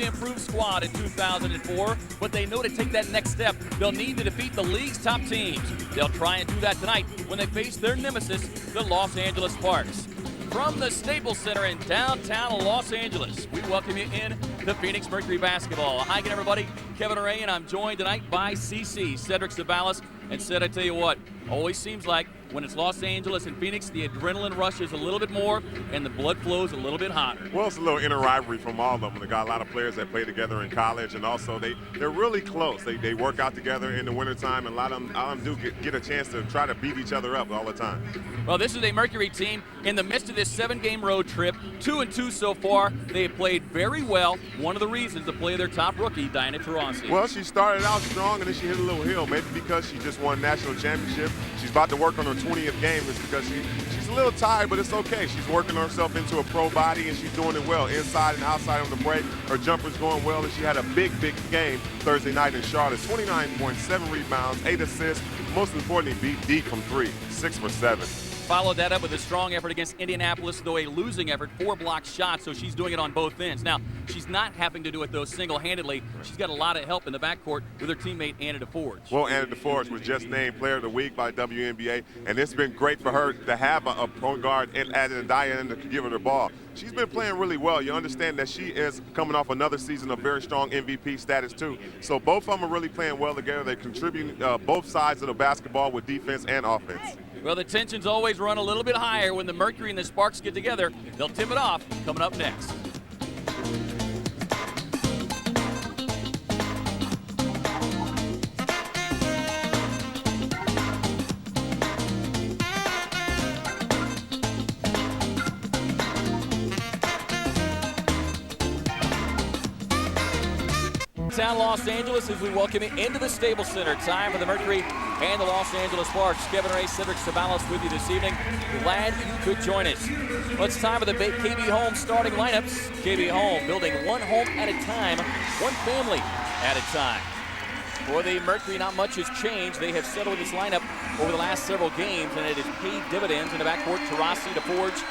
vastly improved squad in 2004, but they know to take that next step, they'll need to defeat the league's top teams. They'll try and do that tonight when they face their nemesis, the Los Angeles Sparks. From the Staples Center in downtown Los Angeles, we welcome you in to Phoenix Mercury basketball. Hi again, everybody. Kevin Ray, and I'm joined tonight by CC, Cedric Sabalas. And Ced, I tell you what, always seems like when it's Los Angeles and Phoenix, the adrenaline rushes a little bit more and the blood flows a little bit hotter. Well, it's a little inner rivalry from all of them. They got a lot of players that play together in college, and also they're really close. They work out together in the wintertime, and a lot of them do get a chance to try to beat each other up all the time. Well, this is a Mercury team in the midst of this 7-game road trip, 2-2 so far. They have played very well. One of the reasons to play their top rookie, Diana Taurasi. Well, she started out strong, and then she hit a little hill, maybe because she just won national championship. She's about to work on her 20th game. It's because she's a little tired, but it's okay. She's working herself into a pro body, and she's doing it well inside and outside on the break. Her jumper's going well, and she had a big game Thursday night in Charlotte. 29 points, 7 rebounds, 8 assists. Most importantly, beat deep from 3, 6 for 7. Followed that up with a strong effort against Indianapolis, though a losing effort, 4 blocked shots, so she's doing it on both ends. Now, she's not having to do it, though, single-handedly. She's got a lot of help in the backcourt with her teammate, Anna DeForge. Well, Anna DeForge was just named Player of the Week by WNBA, and it's been great for her to have a point guard and add a Diana to give her the ball. She's been playing really well. You understand that she is coming off another season of very strong MVP status, too. So both of them are really playing well together. They're contributing both sides of the basketball with defense and offense. Well, the tensions always run a little bit higher when the Mercury and the Sparks get together. They'll tip it off coming up next. Downtown Los Angeles as we welcome you into the Staples Center. Time for the Mercury and the Los Angeles Sparks. Kevin Ray, Cedric Sabalas with you this evening. Glad you could join us. Well, it's time for the KB Home starting lineups. KB Home building one home at a time, one family at a time. For the Mercury, not much has changed. They have settled this lineup over the last several games, and it has paid dividends in the backcourt. Taurasi, DeForge,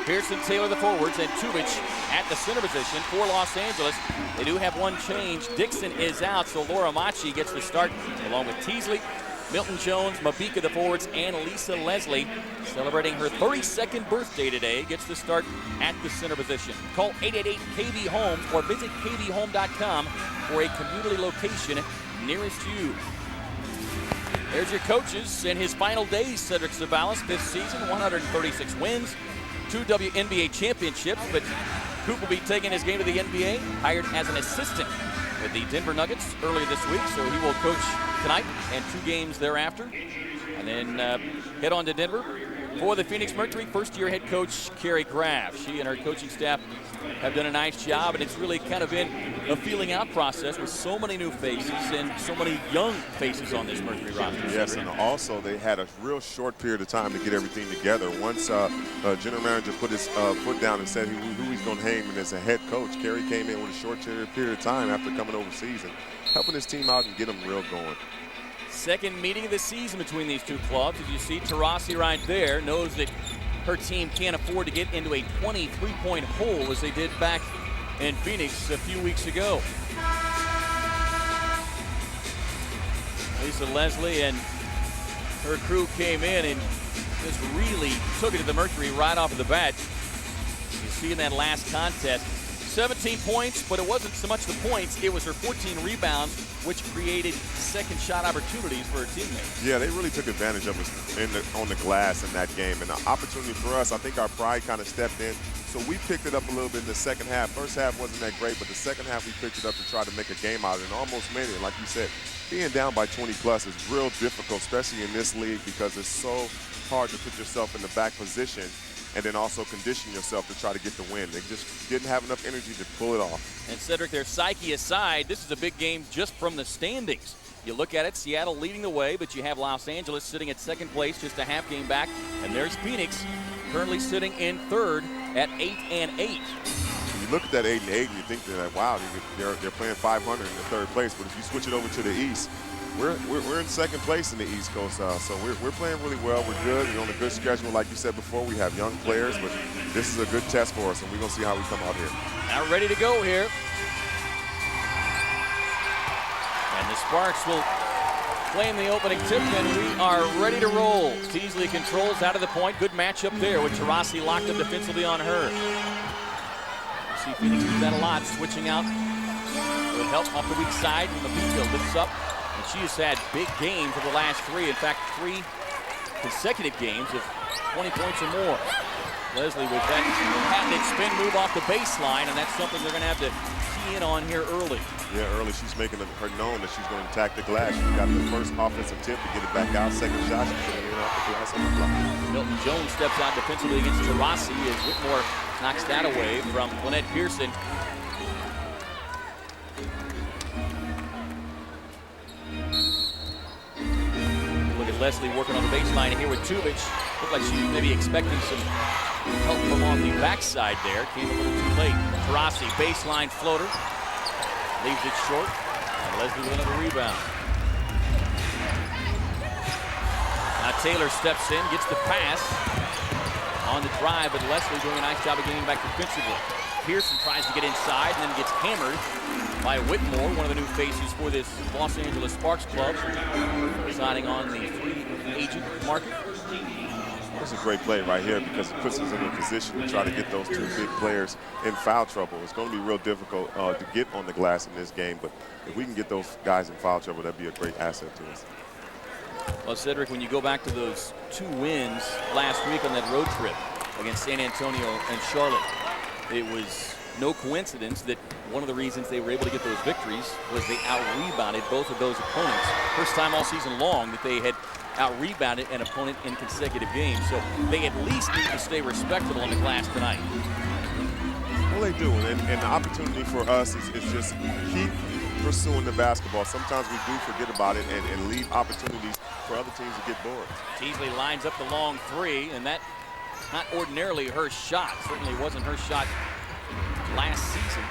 Pearson, Taylor, the forwards, and Tubic at the center position for Los Angeles. They do have one change. Dixon is out, so Laura Machi gets the start along with Teasley, Milton-Jones, Mabika, the forwards, and Lisa Leslie, celebrating her 32nd birthday today, gets the start at the center position. Call 888-KB-HOME or visit kbhome.com for a community location nearest you. There's your coaches in his final days. Cedric Sabalas, 5th season, 136 wins. 2 WNBA championships, but Coop will be taking his game to the NBA, hired as an assistant with the Denver Nuggets earlier this week, so he will coach tonight and 2 games thereafter, and then head on to Denver. For the Phoenix Mercury, first-year head coach Carrie Graff. She and her coaching staff have done a nice job, and it's really kind of been a feeling-out process with so many new faces and so many young faces on this Mercury roster. Yes, and also they had a real short period of time to get everything together. Once general manager put his foot down and said who he's going to hang him as a head coach, Carrie came in with a short period of time after coming overseas and helping his team out and get them real going. Second meeting of the season between these two clubs. As you see, Taurasi right there knows that her team can't afford to get into a 23-point hole as they did back in Phoenix a few weeks ago. Lisa Leslie and her crew came in and just really took it to the Mercury right off of the bat. You see in that last contest, 17 points, but it wasn't so much the points, it was her 14 rebounds, which created second shot opportunities for her teammates. Yeah, they really took advantage of us on the glass in that game. And the opportunity for us, I think our pride kind of stepped in. So we picked it up a little bit in the second half. First half wasn't that great, but the second half we picked it up to try to make a game out of it and almost made it. Like you said, being down by 20 plus is real difficult, especially in this league, because it's so hard to put yourself in the back position and then also condition yourself to try to get the win. They just didn't have enough energy to pull it off. And Cedric, their psyche aside, this is a big game just from the standings. You look at it, Seattle leading the way, but you have Los Angeles sitting at second place, just a half game back. And there's Phoenix currently sitting in third at 8-8. You look at that 8-8 and you think that, wow, they're playing 500 in the third place. But if you switch it over to the East, we're in second place in the East Coast, so we're playing really well. We're good. We're on a good schedule, like you said before. We have young players, but this is a good test for us, and we're gonna see how we come out here. Now ready to go here. Sparks will claim the opening tip, and we are ready to roll. Teasley controls out of the point. Good matchup there with Taurasi locked up defensively on her. You see Phoenix do that a lot, switching out with help off the weak side. Mabika lifts up, and she has had big games over the last 3. In fact, 3 consecutive games of 20 points or more. Leslie with that patented spin move off the baseline, and that's something they're going to have to key in on here early. Yeah, early she's making her known that she's going to attack the glass. She got the first offensive tip to get it back out. Second shot, she's going to get off the glass on the block. Milton-Jones steps out defensively against Taurasi as Whitmore knocks that away from Lynette Pearson. Look at Leslie working on the baseline here with Tubic. Looked like she was maybe expecting some help from on the backside there. Came a little too late. Taurasi, baseline floater. Leaves it short. And Leslie with another rebound. Now Taylor steps in, gets the pass on the drive, but Leslie doing a nice job of getting back defensively. Pearson tries to get inside and then gets hammered by Whitmore, one of the new faces for this Los Angeles Sparks club, signing on the free agent market. That's a great play right here because it puts us in a position to try to get those 2 big players in foul trouble. It's going to be real difficult to get on the glass in this game, but if we can get those guys in foul trouble, that'd be a great asset to us. Well, Cedric, when you go back to those 2 wins last week on that road trip against San Antonio and Charlotte, it was no coincidence that one of the reasons they were able to get those victories was they out-rebounded both of those opponents. First time all season long that they had out-rebounded an opponent in consecutive games. So they at least need to stay respectable on the glass tonight. Well, they do, and the opportunity for us is just keep pursuing the basketball. Sometimes we do forget about it and leave opportunities for other teams to get boards. Teasley lines up the long 3, and that not ordinarily her shot. Certainly wasn't her shot last season.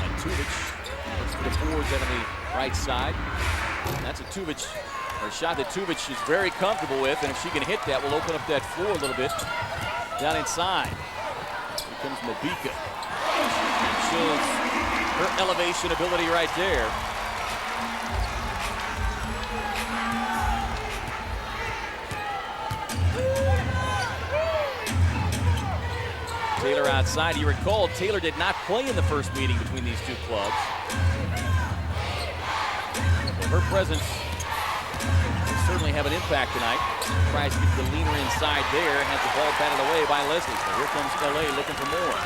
And Tubic looks for the boards out of the right side. That's a Tubic, or a shot that Tubic is very comfortable with, and if she can hit that, will open up that floor a little bit down inside. Here comes Mabika. Shows her elevation ability right there. Taylor outside. You recall, Taylor did not play in the first meeting between these 2 clubs. Her presence will certainly have an impact tonight. Tries to get the leaner inside there. Has the ball batted away by Leslie. So here comes LA looking for more.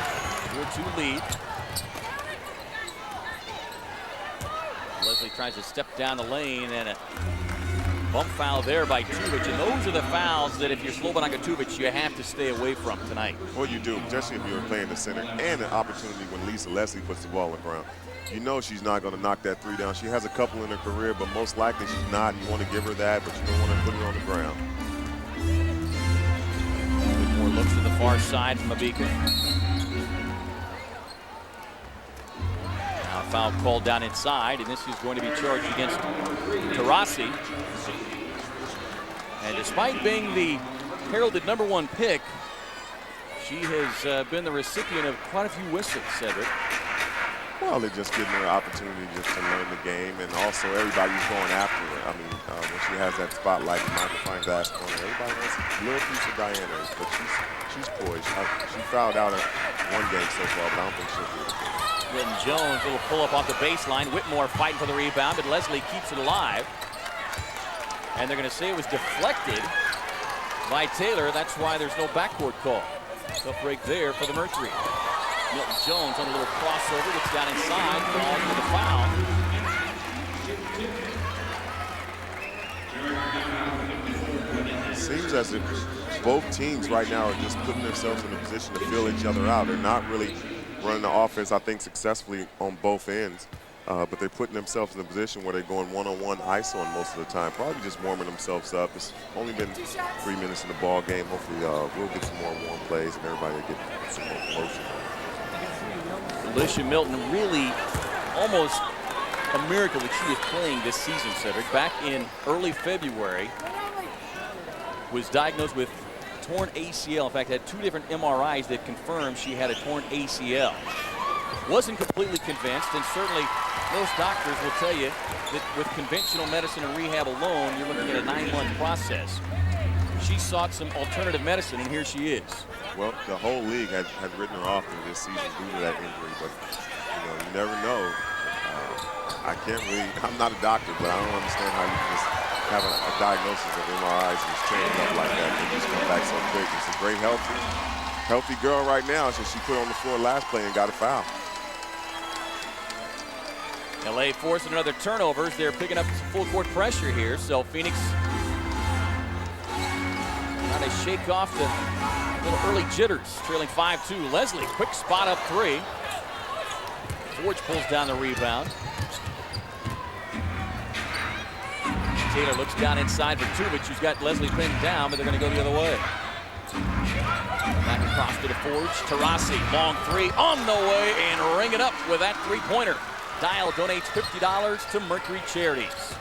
4-2 lead. Leslie tries to step down the lane, and a bump foul there by Tubic. And those are the fouls that if you're Slobodan Tubic, you have to stay away from tonight. Well, you do, especially if you're playing the center, and an opportunity when Lisa Leslie puts the ball on the ground. You know she's not going to knock that 3 down. She has a couple in her career, but most likely she's not. You want to give her that, but you don't want to put her on the ground. More looks to the far side from Mabika. Now a foul called down inside, and this is going to be charged against Taurasi. And despite being the heralded #1 pick, she has been the recipient of quite a few whistles, Cedric. Well, they're just giving her an opportunity just to learn the game, and also everybody's going after her. I mean, when she has that spotlight in magnifying glass corner, everybody wants a little piece of Diana, but she's poised. She fouled out one game so far, but I don't think she'll do it again. Milton-Jones, little pull-up off the baseline. Whitmore fighting for the rebound, but Leslie keeps it alive. And they're going to say it was deflected by Taylor. That's why there's no backcourt call. Tough break there for the Mercury. Milton-Jones on a little crossover, gets down inside, called for the foul. It seems as if both teams right now are just putting themselves in a position to fill each other out. They're not really running the offense, I think, successfully on both ends. But they're putting themselves in a position where they're going one-on-one ISO most of the time, probably just warming themselves up. It's only been 3 minutes in the ball game. Hopefully we'll get some more warm plays and everybody will get some more motion. DeLisha Milton, really almost a miracle that she is playing this season, Cedric. Back in early February, was diagnosed with torn ACL. In fact, had 2 different MRIs that confirmed she had a torn ACL. wasn't completely convinced, and certainly most doctors will tell you that with conventional medicine and rehab alone, you're looking at a 9-month process. She sought some alternative medicine, and here she is. Well, the whole league had written her off this season due to that injury, but you never know. I'm not a doctor, but I don't understand how you can just have a diagnosis of MRIs and just change it up like that and just come back so quick. It's a great healthy girl right now, so she put on the floor last play and got a foul. LA forcing another turnovers. They're picking up some full court pressure here, so Phoenix trying to shake off the little early jitters, trailing 5-2. Leslie, quick spot up three. Forge pulls down the rebound. Taylor looks down inside for Tubic, who's got Leslie pinned down, but they're going to go the other way. Back across to the Forge. Taurasi, long three, on the way, and ring it up with that three-pointer. Dial donates $50 to Mercury Charities.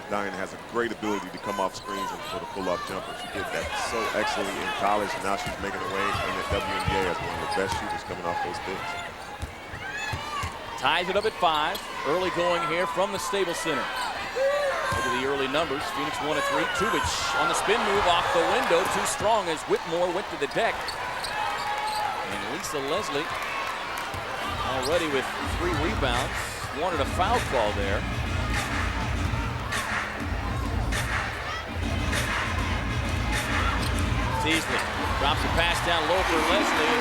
Diane has a great ability to come off screens and for the pull-up jumper. She did that so excellently in college, and now she's making her way in the WNBA as one of the best shooters coming off those picks. Ties it up at 5. Early going here from the Staples Center. Look at the early numbers. Phoenix 1 of 3. Tubic on the spin move off the window. Too strong as Whitmore went to the deck. And Lisa Leslie already with 3 rebounds. Wanted a foul call there. Teasley drops a pass down low for Leslie.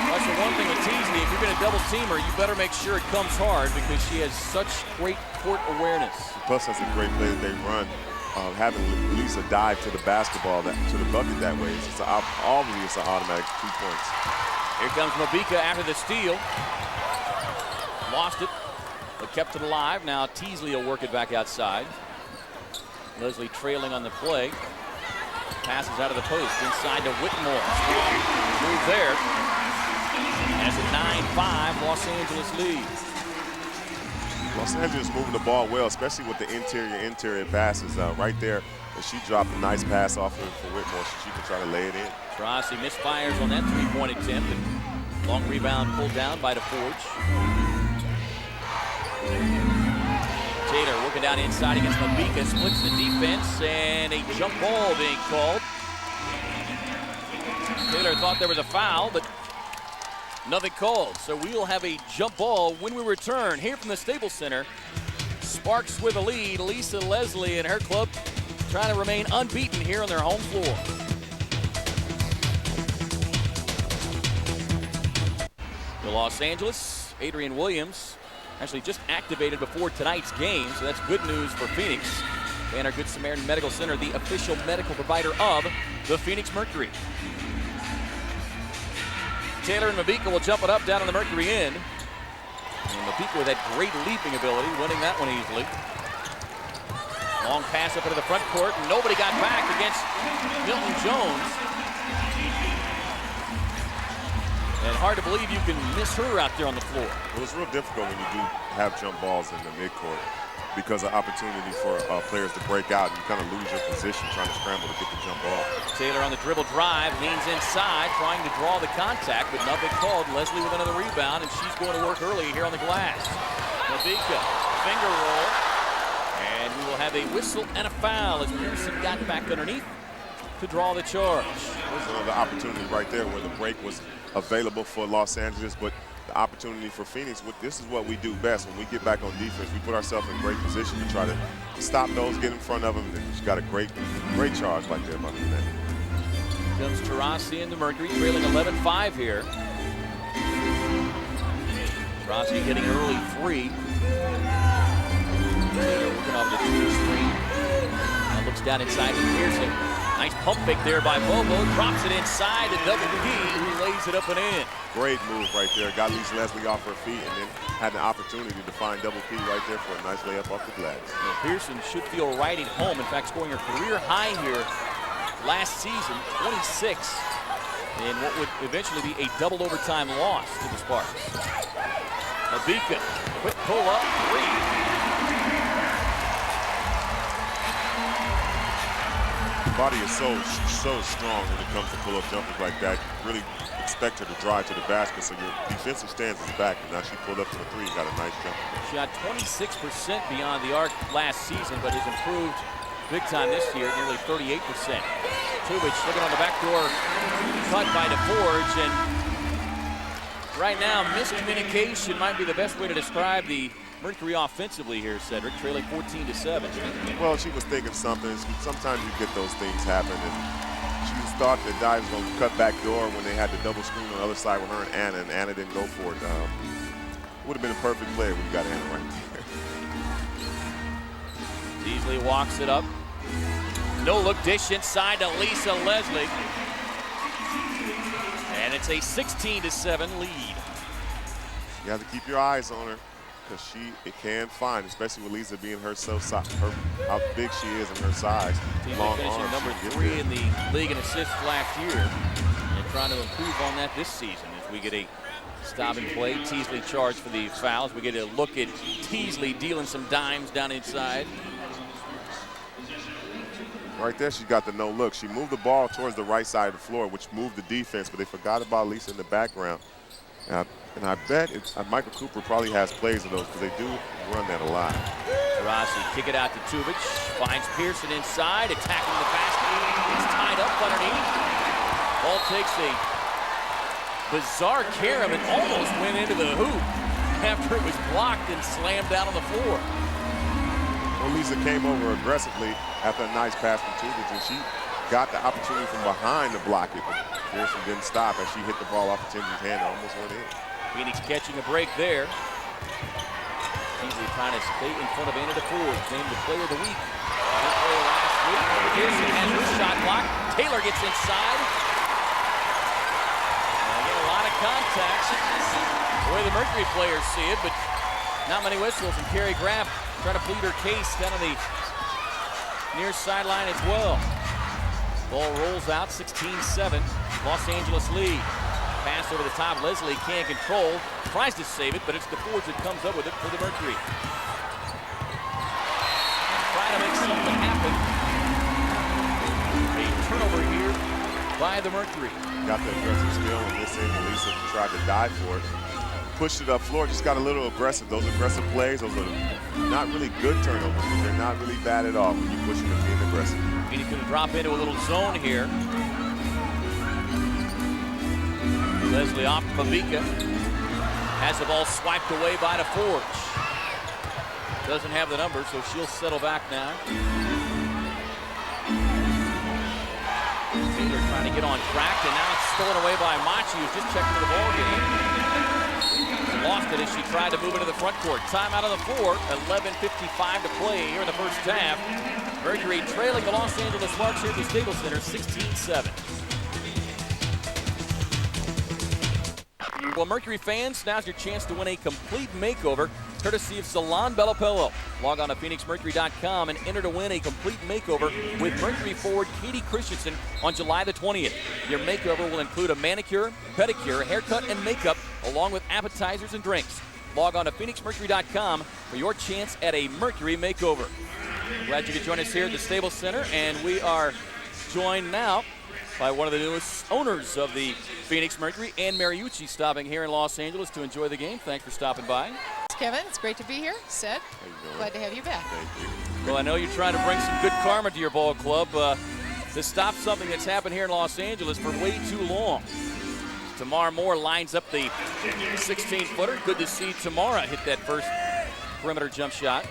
That's the one thing with Teasley. If you're going to double team her, you better make sure it comes hard because she has such great court awareness. Plus, that's a great play that they run. Having Lisa dive to the basketball, to the bucket that way. It's an automatic 2 points. Here comes Mabika after the steal. Lost it, but kept it alive. Now Teasley will work it back outside. Leslie trailing on the play. Passes out of the post inside to Whitmore. Move there. And it's a 9-5 Los Angeles lead. Los Angeles moving the ball well, especially with the interior passes right there. And she dropped a nice pass off for Whitmore, so she can try to lay it in. Taurasi misfires on that three-point attempt, and long rebound pulled down by the Forge. Taylor working down inside against Mabika, splits the defense, and a jump ball being called. Taylor thought there was a foul, but nothing called. So we'll have a jump ball when we return here from the Staples Center. Sparks with a lead. Lisa Leslie and her club trying to remain unbeaten here on their home floor. To Los Angeles, Adrian Williams actually just activated before tonight's game, so that's good news for Phoenix. And our Good Samaritan Medical Center, the official medical provider of the Phoenix Mercury. Taylor and Mabika will jump it up down on the Mercury end. And Mabika with that great leaping ability, winning that one easily. Long pass up into the front court, and nobody got back against Milton-Jones. And hard to believe you can miss her out there on the floor. Well, it's real difficult when you do have jump balls in the midcourt because of opportunity for players to break out, and you kind of lose your position trying to scramble to get the jump ball. Taylor on the dribble drive, leans inside, trying to draw the contact, but nothing called. Leslie with another rebound, and she's going to work early here on the glass. Mabika, finger roll, and we will have a whistle and a foul as Pearson got back underneath to draw the charge. There's another opportunity right there where the break was available for Los Angeles, but the opportunity for Phoenix, this is what we do best. When we get back on defense, we put ourselves in great position to try to stop those, get in front of them, and she's got a great charge right there by the net. Comes Taurasi and the Mercury, trailing 11-5 here. Taurasi hitting an early 3. Taylor working off the 2 screen. Now looks down inside to Pearson. Nice pump fake there by Bobo. Drops it inside to Double P, who lays it up and in. Great move right there. Got Lisa Leslie off her feet and then had the opportunity to find Double P right there for a nice layup off the glass. Well, Pearson should feel right at home. In fact, scoring her career high here last season, 26, in what would eventually be a double overtime loss to the Sparks. Mabika, quick pull up, 3. body is so strong when it comes to pull-up jumpers like that. You really expect her to drive to the basket, so your defensive stance is back. And now she pulled up for the three and got a nice jump. Shot 26% beyond the arc last season, but has improved big time this year, nearly 38%. Tubich looking on the back door, cut by DeForge, and right now miscommunication might be the best way to describe the Mercury offensively here, Cedric, trailing 14-7. Well, she was thinking something. Sometimes you get those things happen, and she just thought that Di was going to cut back door when they had the double screen on the other side with her and Anna didn't go for it. It would have been a perfect play when you got Anna right there. Beasley walks it up. No look dish inside to Lisa Leslie. And it's a 16-7 lead. You have to keep your eyes on her, because it can find, especially with Lisa being how big she is and her size. Long finishing number 3 in the league in assists last year, and trying to improve on that this season as we get a stop and play. Teasley charged for the fouls. We get a look at Teasley dealing some dimes down inside. Right there, she got the no look. She moved the ball towards the right side of the floor, which moved the defense, but they forgot about Lisa in the background. And I bet Michael Cooper probably has plays of those, because they do run that a lot. Taurasi kick it out to Tubich, finds Pearson inside, attacking the basket. It's tied up underneath. Ball takes a bizarre carom and almost went into the hoop after it was blocked and slammed down on the floor. Well, Lisa came over aggressively after a nice pass from Tubich, and she got the opportunity from behind to block it, but Pearson didn't stop as she hit the ball off of Tinsley's hand and almost went in. Phoenix catching a break there. Teasley trying to stay in front of Anna DeForge, named the player of the week. Her player last week. Pearson has her shot blocked. Taylor gets inside. Again, a lot of contact. The way the Mercury players see it, but not many whistles. And Carrie Graff trying to plead her case down on the near sideline as well. Ball rolls out, 16-7. Los Angeles lead. Pass over the top. Leslie can't control. Tries to save it, but it's DeForge that comes up with it for the Mercury. Trying to make something happen. A turnover here by the Mercury. Got the aggressive skill on this end. Lisa tried to dive for it. Pushed it up floor, just got a little aggressive. Those aggressive plays, those are not really good turnovers, but they're not really bad at all when you push them and being aggressive. Phoenix going to drop into a little zone here. Leslie off to Mabika. Has the ball swiped away by DeForge. Doesn't have the number, so she'll settle back now. Taylor trying to get on track, and now it's stolen away by Machi, who's just checking the ball game. Lost it as she tried to move into the front court. Timeout on the floor. 11:55 to play here in the first half. Mercury trailing the Los Angeles Sparks here at the Staples Center, 16-7. Well, Mercury fans, now's your chance to win a complete makeover courtesy of Salon Bella Pillow. Log on to PhoenixMercury.com and enter to win a complete makeover with Mercury forward Katie Christensen on July the 20th. Your makeover will include a manicure, pedicure, haircut, and makeup, along with appetizers and drinks. Log on to PhoenixMercury.com for your chance at a Mercury makeover. Glad you could join us here at the Staples Center, and we are joined now by one of the newest owners of the Phoenix Mercury, Ann Mariucci, stopping here in Los Angeles to enjoy the game. Thanks for stopping by. Kevin, it's great to be here. Sid, glad to have you back. Thank you. Well, I know you're trying to bring some good karma to your ball club to stop something that's happened here in Los Angeles for way too long. Tamara Moore lines up the 16-footer. Good to see Tamara hit that first perimeter jump shot.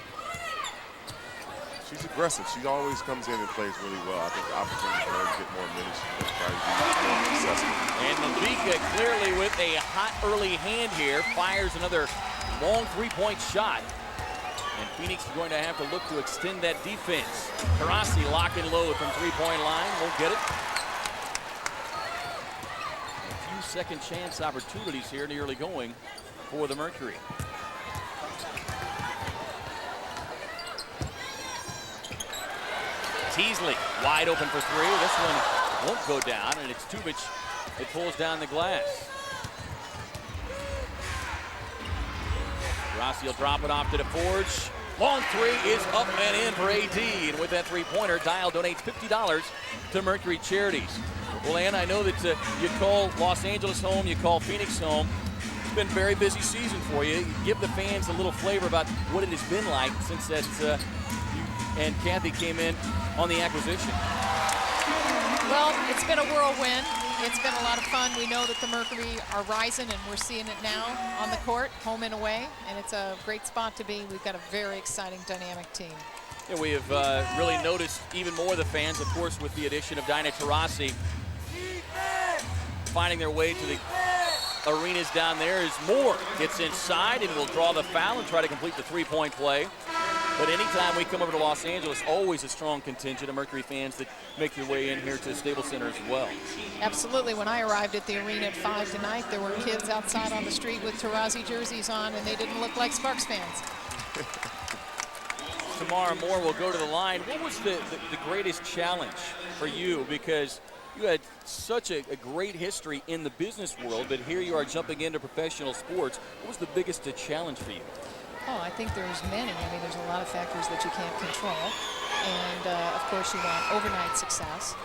She's aggressive. She always comes in and plays really well. I think the opportunity for her to get more minutes, she's going to try to be more successful. And Mabika clearly with a hot early hand here, fires another long three-point shot. And Phoenix is going to have to look to extend that defense. Taurasi lock and load from three-point line. Won't get it. A few second chance opportunities here in the early going for the Mercury. Teasley wide open for three. This one won't go down, and it's Tubich that pulls down the glass. Taurasi will drop it off to DeForge. Long three is up and in for AD. And with that three-pointer, Dial donates $50 to Mercury Charities. Well, Ann, I know that you call Los Angeles home, you call Phoenix home. It's been a very busy season for you. Give the fans a little flavor about what it has been like since that you and Kathy came in on the acquisition. Well, it's been a whirlwind. It's been a lot of fun. We know that the Mercury are rising, and we're seeing it now on the court, home and away, and it's a great spot to be. We've got a very exciting, dynamic team. And we have really noticed even more the fans, of course, with the addition of Dinah Taurasi finding their way to the arenas down there as Moore gets inside and will draw the foul and try to complete the three-point play. But anytime we come over to Los Angeles, always a strong contingent of Mercury fans that make their way in here to the Staples Center as well. Absolutely. When I arrived at the arena at 5 tonight, there were kids outside on the street with Taurasi jerseys on, and they didn't look like Sparks fans. Tamara Moore will go to the line. What was the greatest challenge for you? Because you had such a great history in the business world, but here you are jumping into professional sports. What was the biggest challenge for you? Oh, I think there's many. I mean, there's a lot of factors that you can't control. And, of course, you want overnight success.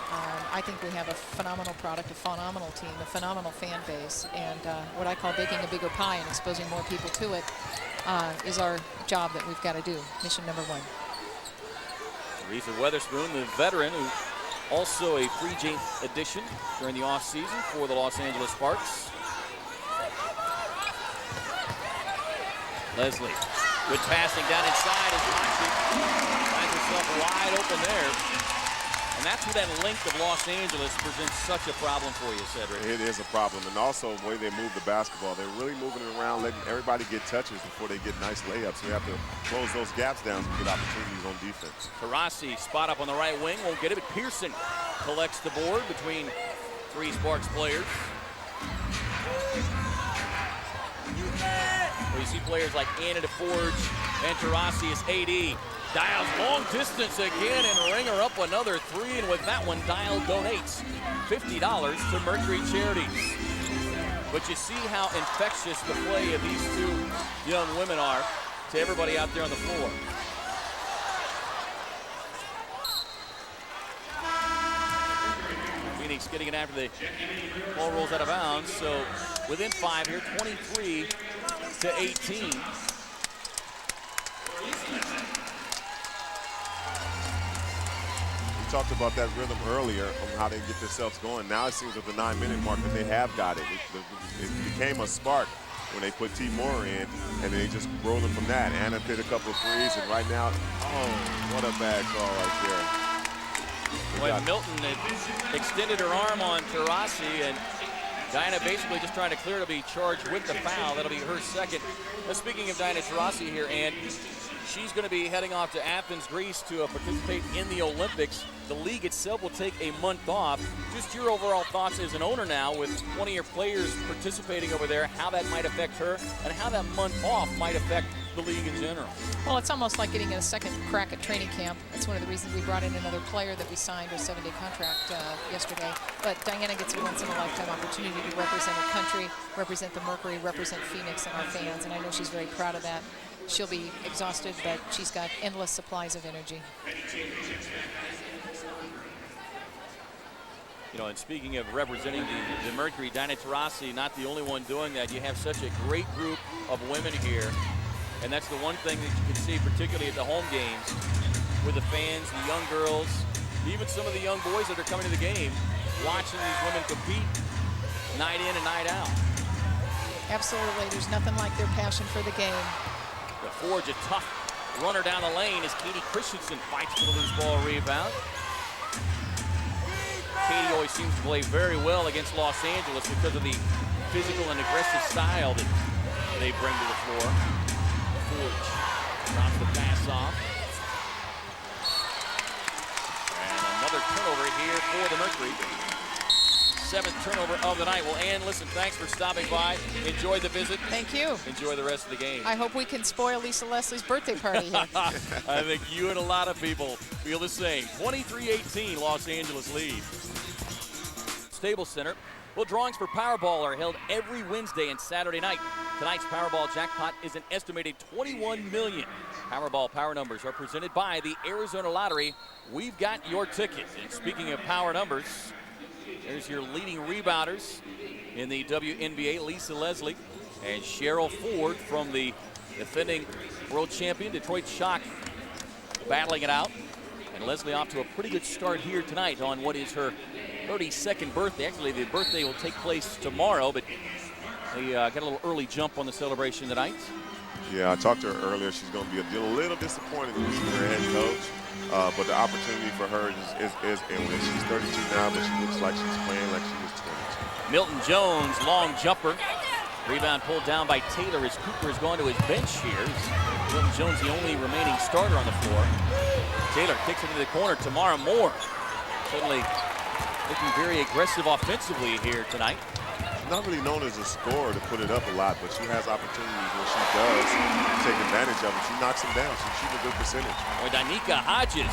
I think we have a phenomenal product, a phenomenal team, a phenomenal fan base. And what I call baking a bigger pie and exposing more people to it is our job that we've got to do. Mission number one. Teresa Weatherspoon, the veteran, who also a free agent addition during the offseason for the Los Angeles Sparks. Leslie, good passing down inside as Mwadi finds herself wide open there. And that's where that length of Los Angeles presents such a problem for you, Cedric. It is a problem. And also the way they move the basketball. They're really moving it around, letting everybody get touches before they get nice layups. So you have to close those gaps down to get opportunities on defense. Taurasi, spot up on the right wing, won't get it, but Pearson collects the board between three Sparks players. Well, you see players like Anna DeForge and Taurasi as AD. Dial's long distance again and ring her up another three, and with that one, Dial donates $50 to Mercury Charities. But you see how infectious the play of these two young women are to everybody out there on the floor. Phoenix getting it after the ball rolls out of bounds, so within 5 here, 23-18. We talked about that rhythm earlier on how they get themselves going. Now it seems at the 9-minute mark that they have got it. It became a spark when they put T. Moore in, and they just rolled them from that. Anna hit a couple of threes, and right now, oh, what a bad call right there. When Milton had extended her arm on Taurasi, and Diana basically just trying to clear to be charged with the foul. That'll be her second. Now, speaking of Diana Taurasi here, and she's going to be heading off to Athens, Greece to participate in the Olympics. The league itself will take a month off. Just your overall thoughts as an owner now with 20 of your players participating over there, how that might affect her and how that month off might affect the league in general. Well, it's almost like getting a second crack at training camp. That's one of the reasons we brought in another player that we signed a 7-day contract yesterday. But Diana gets a once-in-a-lifetime opportunity to represent her country, represent the Mercury, represent Phoenix and our fans, and I know she's very proud of that. She'll be exhausted, but she's got endless supplies of energy. You know, and speaking of representing the Mercury, Dinah Taurasi, not the only one doing that. You have such a great group of women here, and that's the one thing that you can see, particularly at the home games, with the fans, the young girls, even some of the young boys that are coming to the game, watching these women compete night in and night out. Absolutely. There's nothing like their passion for the game. DeForge, a tough runner down the lane as Katie Christensen fights for the loose ball rebound. Katie always seems to play very well against Los Angeles because of the physical and aggressive style that they bring to the floor. Forge drops the pass off. And another turnover here for the Mercury. 7th turnover of the night. Well, Ann, listen, thanks for stopping by. Enjoy the visit. Thank you. Enjoy the rest of the game. I hope we can spoil Lisa Leslie's birthday party here. I think you and a lot of people feel the same. 23-18, Los Angeles lead. Staples Center, Well, drawings for Powerball are held every Wednesday and Saturday night. Tonight's Powerball jackpot is an estimated $21 million. Powerball power numbers are presented by the Arizona Lottery. We've got your ticket. And speaking of power numbers, there's your leading rebounders in the WNBA, Lisa Leslie and Cheryl Ford from the defending world champion Detroit Shock, battling it out. And Leslie off to a pretty good start here tonight on what is her 32nd birthday. Actually, the birthday will take place tomorrow, but they got a little early jump on the celebration tonight. Yeah, I talked to her earlier. She's going to be a little disappointed in losing her head coach, but the opportunity for her is endless. She's 32 now, but she looks like she's playing like she was 22. Milton-Jones, long jumper. Rebound pulled down by Taylor as Cooper has gone to his bench here. Milton-Jones, the only remaining starter on the floor. Taylor kicks it into the corner. Tamara Moore suddenly looking very aggressive offensively here tonight. She's not really known as a scorer to put it up a lot, but she has opportunities when she does take advantage of it. She knocks them down. She's shooting a good percentage. Boy, Danica Hodges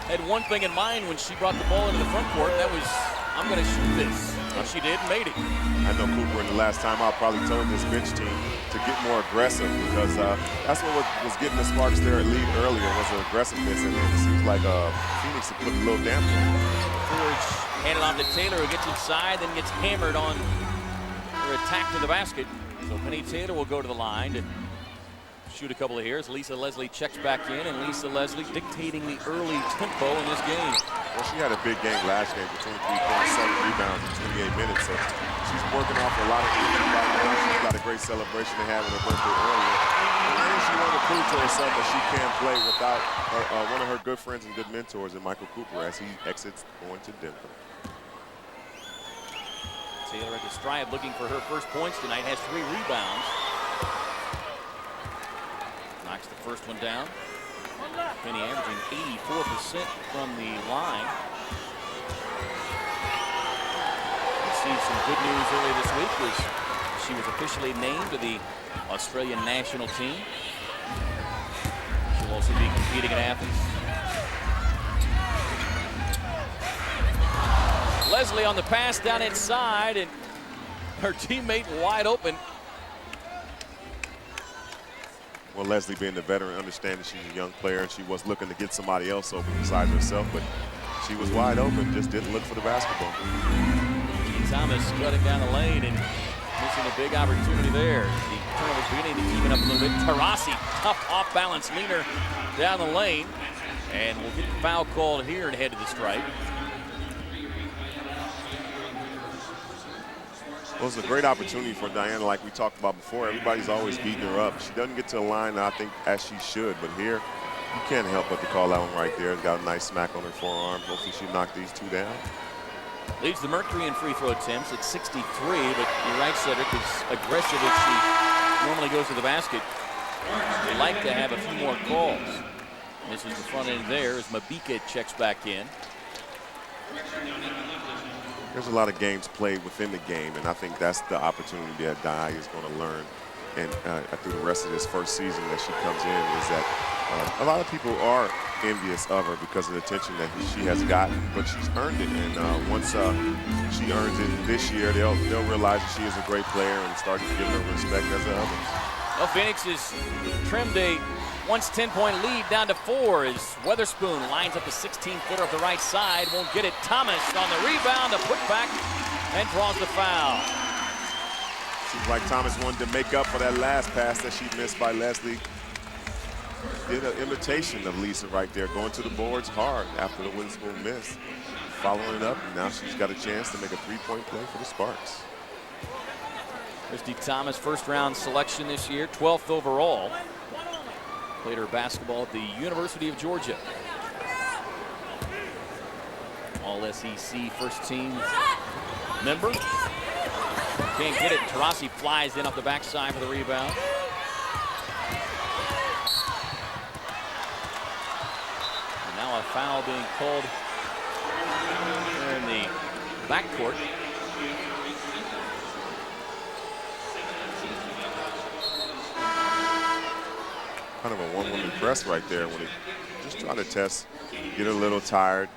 had one thing in mind when she brought the ball into the front court. That was, I'm going to shoot this. Well, she did and made it. I know Cooper in the last time I probably told this bench team to get more aggressive because that's what was getting the Sparks their lead earlier was the aggressiveness, and it seems like Phoenix had put a little damper on it. Forge handed off to Taylor, who gets inside, then gets hammered on her attack to the basket. So Penny Taylor will go to the line to shoot a couple of here as Lisa Leslie checks back in, and Lisa Leslie dictating the early tempo in this game. Well, she had a big game last game with 23 points, 7 rebounds in 28 minutes. So she's working off a lot of things right now. She's got a great celebration to have with her birthday earlier. And she wanted to prove to herself that she can play without one of her good friends and good mentors in Michael Cooper as he exits going to Denver. Taylor at the stripe looking for her first points tonight, has 3 rebounds. Knocks the first one down. Penny averaging 84% from the line. Received some good news earlier this week was she was officially named to the Australian national team. She'll also be competing in Athens. Leslie on the pass down inside, and her teammate wide open. Well, Leslie, being the veteran, understands she's a young player and she was looking to get somebody else open besides herself, but she was wide open, just didn't look for the basketball. Thomas cutting down the lane and missing a big opportunity there. The turnovers beginning to even up a little bit. Taurasi, tough off-balance leaner down the lane, and we'll get the foul called here and head to the stripe. Well, it's a great opportunity for Diana, like we talked about before. Everybody's always beating her up. She doesn't get to the line, I think, as she should. But here, you can't help but to call that one right there. It's got a nice smack on her forearm. Hopefully she knocked these 2 down. Leads the Mercury in free throw attempts at 63, but you're right, Cedric, as aggressive as she normally goes to the basket. They like to have a few more calls. This is the front end there as Mabika checks back in. There's a lot of games played within the game, and I think that's the opportunity that Di is going to learn and through the rest of this first season that she comes in, is that a lot of people are envious of her because of the attention that she has gotten, but she's earned it, and once she earns it this year, they'll realize that she is a great player and start to give her respect as the others. Well, Phoenix has trimmed a once 10-point lead down to 4 as Weatherspoon lines up a 16-footer off the right side. Won't get it. Thomas on the rebound, a putback, and draws the foul. Seems like Thomas wanted to make up for that last pass that she missed by Leslie. Did an imitation of Lisa right there, going to the boards hard after the Weatherspoon miss. Following it up, and now she's got a chance to make a 3-point play for the Sparks. Christy Thomas, first-round selection this year, 12th overall. Played her basketball at the University of Georgia. All-SEC first-team member. Can't get it. Taurasi flies in off the backside for the rebound. And now a foul being called there in the backcourt. Kind of a one-woman press right there when he just trying to test, get a little tired.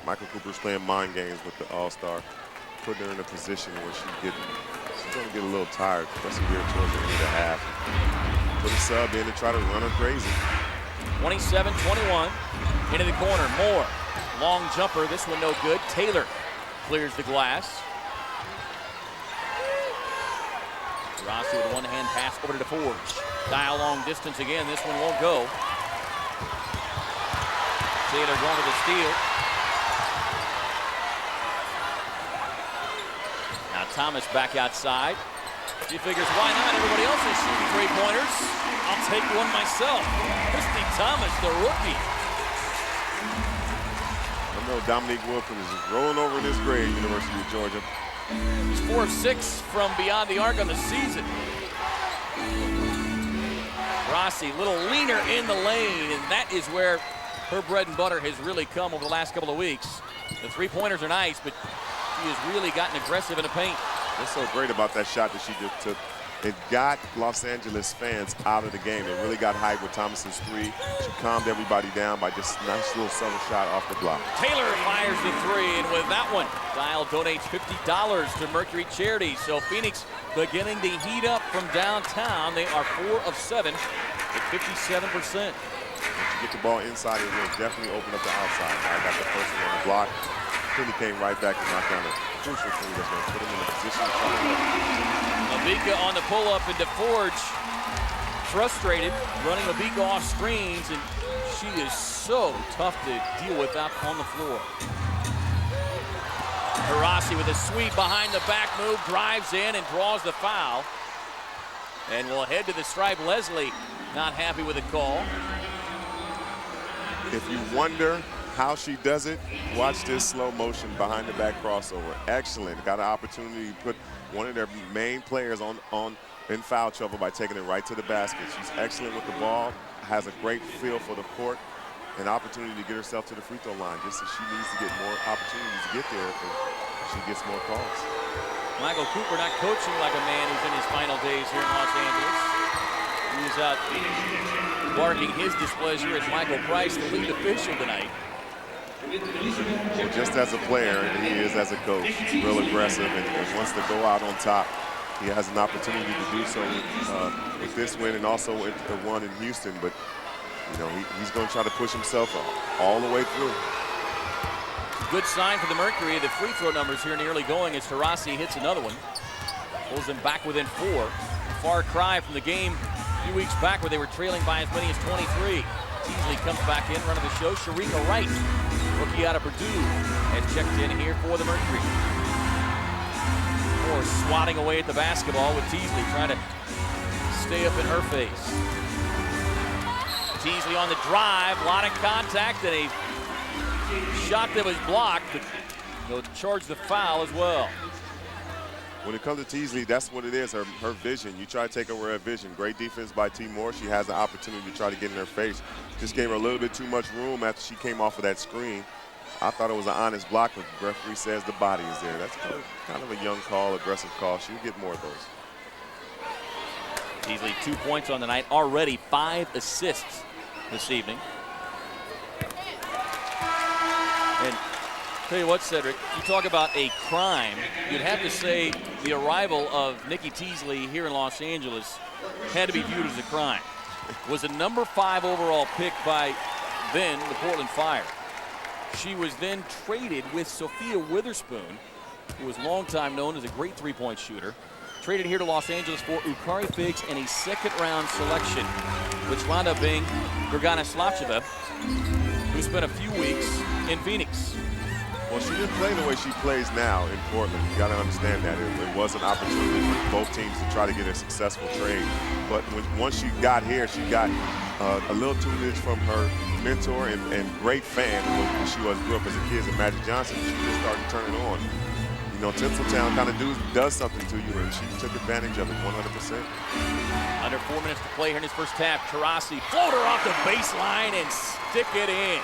Michael Cooper's playing mind games with the All-Star. putting her in a position where she's going to get a little tired, especially here towards the end of the half. Put a sub in and try to run her crazy. 27-21. Into the corner. Moore. Long jumper. This one no good. Taylor clears the glass. Taurasi with a one-hand pass over to DeForge. Dial long distance again. This one won't go. Taylor going to the steal. Now Thomas back outside. She figures, why not? Everybody else is shooting three-pointers. I'll take one myself. Christy Thomas, the rookie. I know Dominique Wilkins is rolling over in his grave, University of Georgia. He's 4 of 6 from beyond the arc on the season. Rossi, a little leaner in the lane, and that is where her bread and butter has really come over the last couple of weeks. The three-pointers are nice, but she has really gotten aggressive in the paint. What's so great about that shot that she just took, it got Los Angeles fans out of the game. It really got hype with Thomas's three. She calmed everybody down by just a nice little subtle shot off the block. Taylor fires the three, and with that one, Dial donates $50 to Mercury Charity. So Phoenix beginning to heat up from downtown. They are 4 of 7 at 57%. Once you get the ball inside, it will definitely open up the outside. I got the first one on the block. Penny came right back and knocked down a crucial three that's going to put him in a position to try to Mabika on the pull-up, and DeForge frustrated, running Mabika off screens, and she is so tough to deal with out on the floor. Taurasi with a sweep behind the back move, drives in and draws the foul. And we'll head to the stripe. Leslie not happy with the call. If you wonder how she does it, watch this slow motion behind the back crossover. Excellent. Got an opportunity to put one of their main players in foul trouble by taking it right to the basket. She's excellent with the ball, has a great feel for the court, an opportunity to get herself to the free throw line, just as she needs to get more opportunities to get there if she gets more calls. Michael Cooper not coaching like a man who's in his final days here in Los Angeles. He was out barking his displeasure at Michael Price, the lead official tonight. Well, just as a player, he is as a coach, real aggressive and wants to go out on top. He has an opportunity to do so with this win and also with the one in Houston, but you know, he's going to try to push himself all the way through. Good sign for the Mercury. The free throw numbers here in the early going as Taurasi hits another one. Pulls them back within 4. Far cry from the game a few weeks back where they were trailing by as many as 23. Teasley comes back in, running the show. Sharika Wright, rookie out of Purdue, has checked in here for the Mercury. Moore swatting away at the basketball with Teasley trying to stay up in her face. Teasley on the drive, a lot of contact, and a shot that was blocked, but they'll charge the foul as well. When it comes to Teasley, that's what it is, her vision. You try to take away her vision. Great defense by T. Moore. She has the opportunity to try to get in her face. Just gave her a little bit too much room after she came off of that screen. I thought it was an honest block, but the referee says the body is there. That's kind of a young call, aggressive call. She'll get more of those. Teasley 2 points on the night, already 5 assists this evening. And tell you what, Cedric, you talk about a crime. You'd have to say the arrival of Nikki Teasley here in Los Angeles had to be viewed as a crime. Was a number 5 overall pick by then the Portland Fire. She was then traded with Sophia Witherspoon, who was longtime known as a great three-point shooter. Traded here to Los Angeles for Ukari Figs and a second-round selection, which wound up being Dragana Slacheva, who spent a few weeks in Phoenix. Well, she didn't play the way she plays now in Portland. You got to understand that. It was an opportunity for both teams to try to get a successful trade. But once she got here, she got a little tutelage from her mentor and great fan who she grew up as a kid in Magic Johnson. She just started turning on. You know, Tinseltown kind of does something to you, and she took advantage of it 100%. Under 4 minutes to play here in his first half. Taurasi, floater off the baseline and stick it in.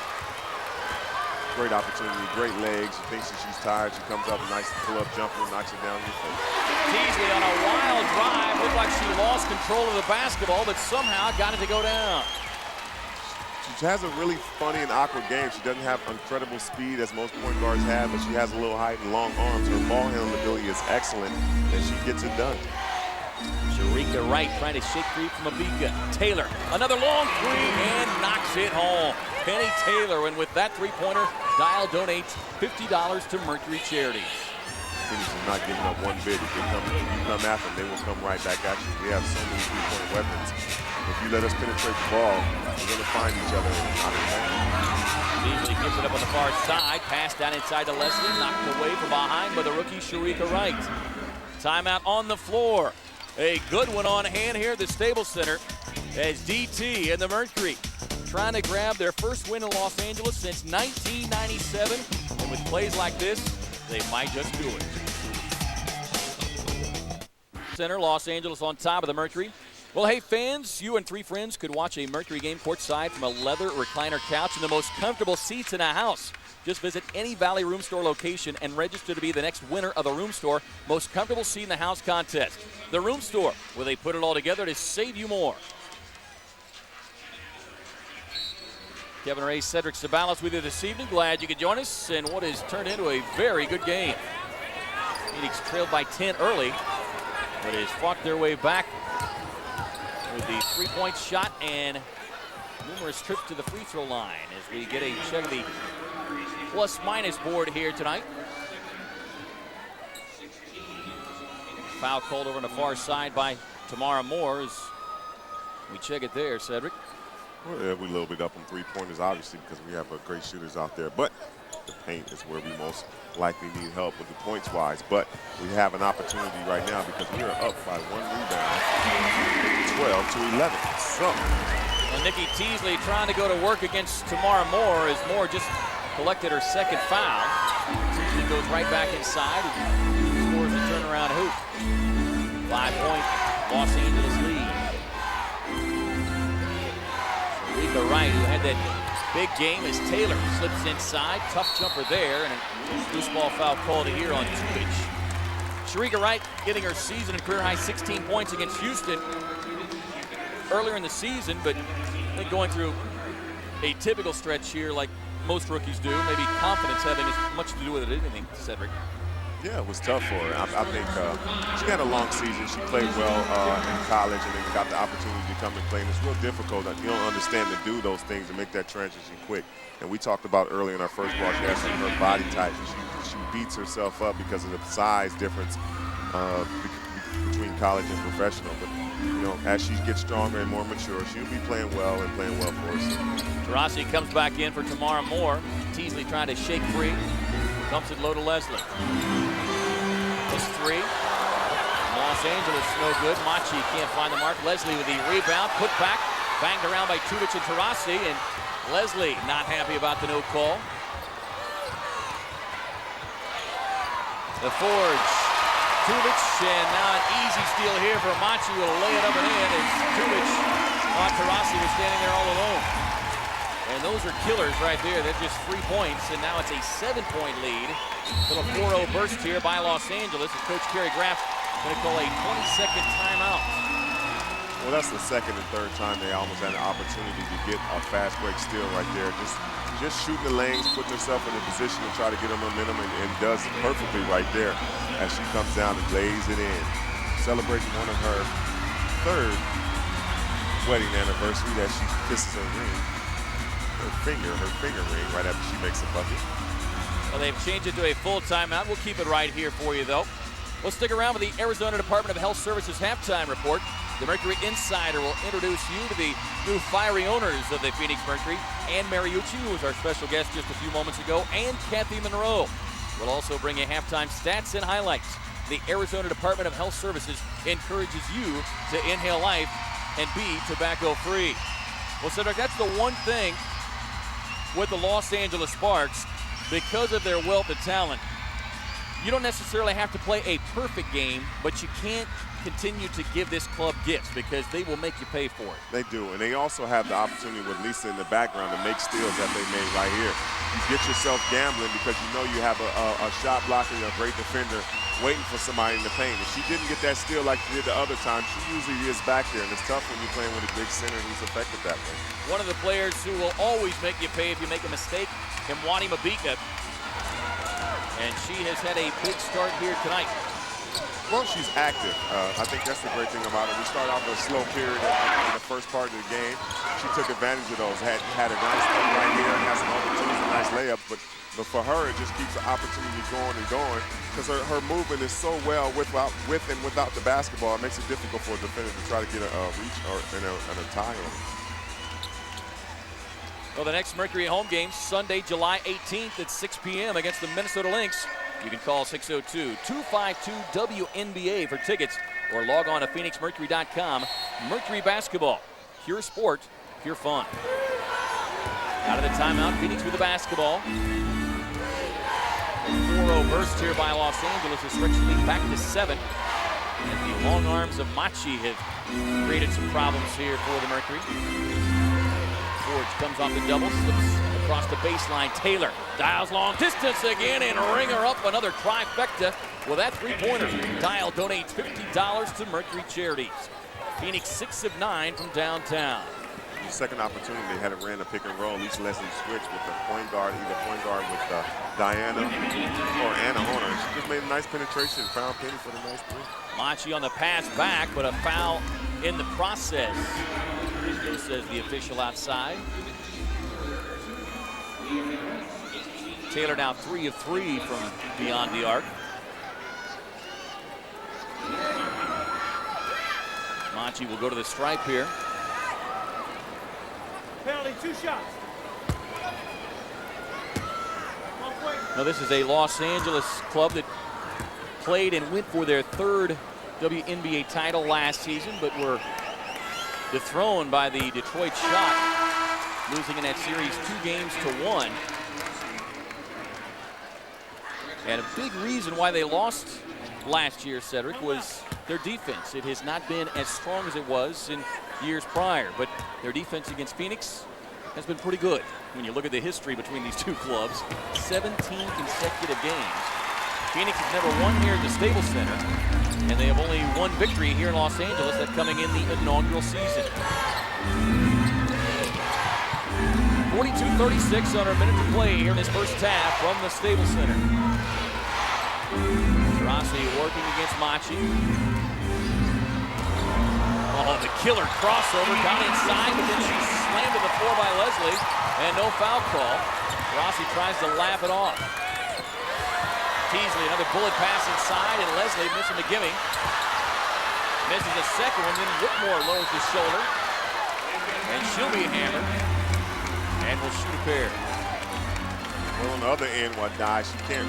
Great opportunity, great legs. She thinks that she's tired. She comes up, nice pull-up jumper, knocks it down in your face. Teasley on a wild drive. Looked like she lost control of the basketball, but somehow got it to go down. She has a really funny and awkward game. She doesn't have incredible speed as most point guards have, but she has a little height and long arms. Her ball handling ability is excellent, and she gets it done. Sharika Wright trying to shake free from Mabika. Taylor, another long three, and knocks it home. Penny Taylor, and with that three-pointer, Dial donates $50 to Mercury Charities. Phoenix is not giving up one bit. If you come after them, they will come right back at you. We have so many three-point weapons. If you let us penetrate the ball, we're going to find each other and not advantage. Beasley gives it up on the far side. Pass down inside to Leslie. Knocked away from behind by the rookie Sharika Wright. Timeout on the floor. A good one on hand here at the Staples Center as DT and the Mercury trying to grab their first win in Los Angeles since 1997. And with plays like this, they might just do it. Center, Los Angeles on top of the Mercury. Well, hey, fans, you and three friends could watch a Mercury game courtside from a leather recliner couch in the most comfortable seats in a house. Just visit any Valley Room Store location and register to be the next winner of the Room Store Most Comfortable Seat in the House contest. The Room Store, where they put it all together to save you more. Kevin Ray, Cedric Sabalos with you this evening. Glad you could join us in what has turned into a very good game. Phoenix trailed by 10 early, but has fought their way back with the three-point shot and numerous trips to the free throw line as we get a check of the plus-minus board here tonight. Foul called over on the far side by Tamara Moore as we check it there, Cedric. Well, yeah, we're a little bit up on three-pointers, obviously, because we have great shooters out there. But the paint is where we most likely need help with the points-wise. But we have an opportunity right now because we are up by one rebound, 12 to 11. So, well, Nikki Teasley trying to go to work against Tamara Moore as Moore just collected her second foul. Teasley goes right back inside and scores a turnaround hoop. 5-point Los Angeles lead. Sharika Wright, who had that big game as Taylor slips inside. Tough jumper there, and a loose ball foul called here on Tubic. Sharika Wright getting her season and career high 16 points against Houston earlier in the season, but I think going through a typical stretch here like most rookies do, maybe confidence having as much to do with it as anything, Cedric. Yeah, it was tough for her. I think she had a long season. She played well in college and then got the opportunity to come and play. And it's real difficult. You don't understand to do those things and make that transition quick. And we talked about earlier in our first broadcast her body type. She beats herself up because of the size difference between college and professional. But, you know, as she gets stronger and more mature, she'll be playing well and playing well for us. Taurasi comes back in for Tamara Moore. Teasley trying to shake free. Dumps it low to Leslie. Plus three. Los Angeles no good. Machi can't find the mark. Leslie with the rebound. Put back. Banged around by Tubic and Taurasi. And Leslie not happy about the no call. The forge. Tubic, and now an easy steal here for Machi. Will lay it up and in as Tubic on Taurasi was standing there all alone. And those are killers right there. They're just 3 points, and now it's a 7-point lead. Little 4-0 burst here by Los Angeles as Coach Kerry Graff going to call a 20-second timeout. Well, that's the second and third time they almost had an opportunity to get a fast break steal right there. Just shooting the lanes, putting herself in a position to try to get a momentum, and does it perfectly right there as she comes down and lays it in. Celebrating one of her third wedding anniversary that she kisses her ring. Her finger ring right after she makes a bucket. Well, they've changed it to a full timeout. We'll keep it right here for you, though. We'll stick around with the Arizona Department of Health Services halftime report. The Mercury Insider will introduce you to the new fiery owners of the Phoenix Mercury, Ann Mariucci, who was our special guest just a few moments ago, and Kathy Monroe. We'll also bring you halftime stats and highlights. The Arizona Department of Health Services encourages you to inhale life and be tobacco-free. Well, Cedric, that's the one thing with the Los Angeles Sparks, because of their wealth of talent. You don't necessarily have to play a perfect game, but you can't continue to give this club gifts because they will make you pay for it. They do, and they also have the opportunity with Lisa in the background to make steals that they made right here. You get yourself gambling because you know you have a shot blocker, a great defender, waiting for somebody in the paint. If she didn't get that steal like she did the other time, she usually is back there, and it's tough when you're playing with a big center who's effective that way. One of the players who will always make you pay if you make a mistake, Mwadi Mabika, and she has had a big start here tonight. Well, she's active. I think that's the great thing about it. We started off with a slow period in the first part of the game. She took advantage of those. Had a nice play right here and had some opportunities, a nice layup. But for her, it just keeps the opportunity going and going because her movement is so well with and without the basketball. It makes it difficult for a defender to try to get a reach or a tie on it. Well, the next Mercury home game, Sunday, July 18th at 6 p.m. against the Minnesota Lynx. You can call 602-252-WNBA for tickets or log on to PhoenixMercury.com. Mercury basketball, pure sport, pure fun. Out of the timeout, Phoenix with the basketball. 4-0 burst here by Los Angeles has stretched the lead back to 7. And the long arms of Machi have created some problems here for the Mercury. Forge comes off the double, slips across the baseline. Taylor dials long distance again and ring her up another trifecta with that three-pointer. Dial donates $50 to Mercury Charities. Phoenix 6 of 9 from downtown. Second opportunity, they had a ran a pick and roll. Lisa Leslie switch with the point guard, either point guard with Diana or Anna on her. She just made a nice penetration, found Penny for the nice three. Machi on the pass back, but a foul in the process. So says the official outside. Taylor now 3 of 3 from beyond the arc. Machi will go to the stripe here. Penalty, 2 shots. Now this is a Los Angeles club that played and went for their 3rd WNBA title last season, but were dethroned by the Detroit Shock, losing in that series 2-1. And a big reason why they lost last year, Cedric, was their defense. It has not been as strong as it was in years prior, but their defense against Phoenix has been pretty good. When you look at the history between these two clubs, 17 consecutive games. Phoenix has never won here at the Staples Center, and they have only one victory here in Los Angeles, that coming in the inaugural season. 42-36 under a minute to play here in this first half from the Staples Center. Taurasi working against Machi. Oh, the killer crossover, got inside, but then she's slammed to the floor by Leslie, and no foul call. Taurasi tries to laugh it off. Teasley, another bullet pass inside, and Leslie missing the gimme. Misses a second one, then Whitmore lowers his shoulder. And she'll be hammered. And will shoot a pair. Well, on the other end, Mwadi,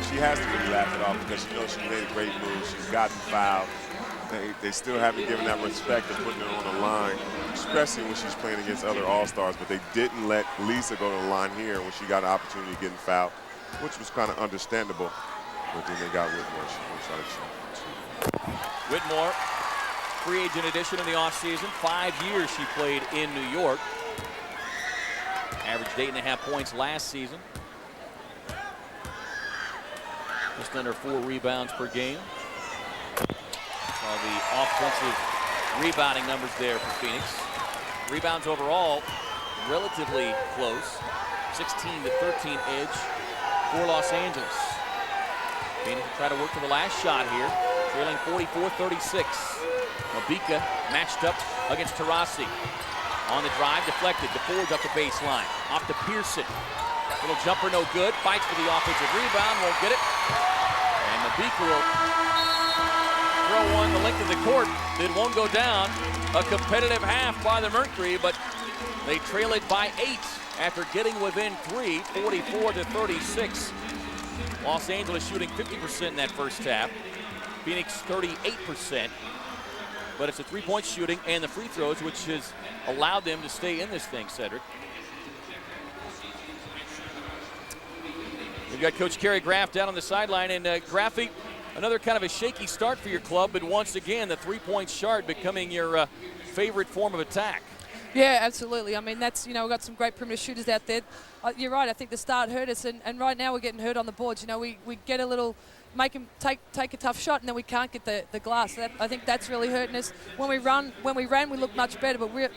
she has to really laugh it off because she knows she made a great move. She's gotten fouled. They still haven't given that respect of putting it on the line, especially when she's playing against other All-Stars. But they didn't let Lisa go to the line here when she got an opportunity of getting fouled, which was kind of understandable. But then they got Whitmore. She try to shoot. Whitmore, free agent addition in the offseason. 5 years she played in New York. Averaged 8.5 points last season. Just under 4 rebounds per game. Saw the offensive rebounding numbers there for Phoenix. Rebounds overall, relatively close. 16-13 edge for Los Angeles. Phoenix will try to work to the last shot here, trailing 44-36. Mabika matched up against Taurasi. On the drive, deflected. DeForge up the baseline. Off to Pearson. Little jumper, no good. Fights for the offensive rebound, won't get it. And Mabika will throw one the length of the court. It won't go down. A competitive half by the Mercury, but they trail it by 8 after getting within 3, 44-36. Los Angeles shooting 50% in that first half. Phoenix 38%. But it's the three-point shooting and the free throws which has allowed them to stay in this thing, Cedric. We've got Coach Kerry Graff down on the sideline. And Graffy, another kind of a shaky start for your club, but once again, the three-point shot becoming your favorite form of attack. Yeah, absolutely. I mean, that's, you know, we've got some great perimeter shooters out there. You're right, I think the start hurt us, and right now we're getting hurt on the boards. You know, we get a little, make them take a tough shot, and then we can't get the glass. I think that's really hurting us. When we ran, we looked much better, but we've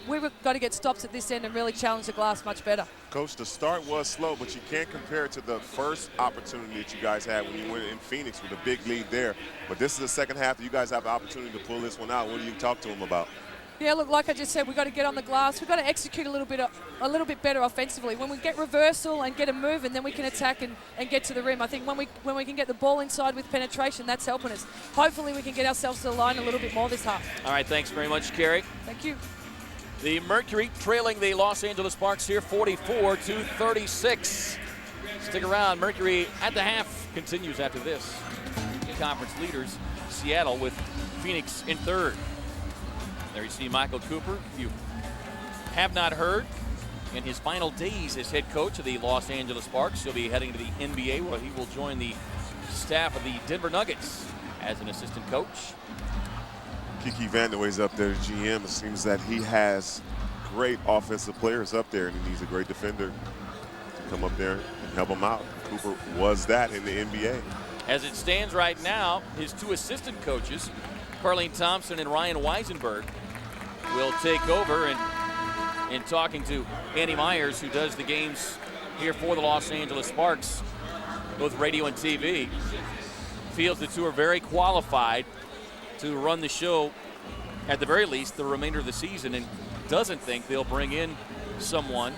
got to get stops at this end and really challenge the glass much better. Coach, the start was slow, but you can't compare it to the first opportunity that you guys had when you went in Phoenix with a big lead there. But this is the second half that you guys have the opportunity to pull this one out. What do you talk to them about? Yeah, look, like I just said, we've got to get on the glass. We've got to execute a little bit better offensively. When we get reversal and get a move, and then we can attack and get to the rim. I think when we can get the ball inside with penetration, that's helping us. Hopefully we can get ourselves to the line a little bit more this half. All right, thanks very much, Carrie. Thank you. The Mercury trailing the Los Angeles Sparks here 44-36. Stick around. Mercury at the half continues after this. Conference leaders, Seattle with Phoenix in third. There you see Michael Cooper. If you have not heard, in his final days as head coach of the Los Angeles Sparks, he'll be heading to the NBA where he will join the staff of the Denver Nuggets as an assistant coach. Kiki Vandeweghe's up there, GM. It seems that he has great offensive players up there, and he needs a great defender to come up there and help him out. Cooper was that in the NBA. As it stands right now, his two assistant coaches, Carlene Thompson and Ryan Weisenberg, will take over, and in talking to Andy Myers, who does the games here for the Los Angeles Sparks, both radio and TV, feels the two are very qualified to run the show at the very least the remainder of the season, and doesn't think they'll bring in someone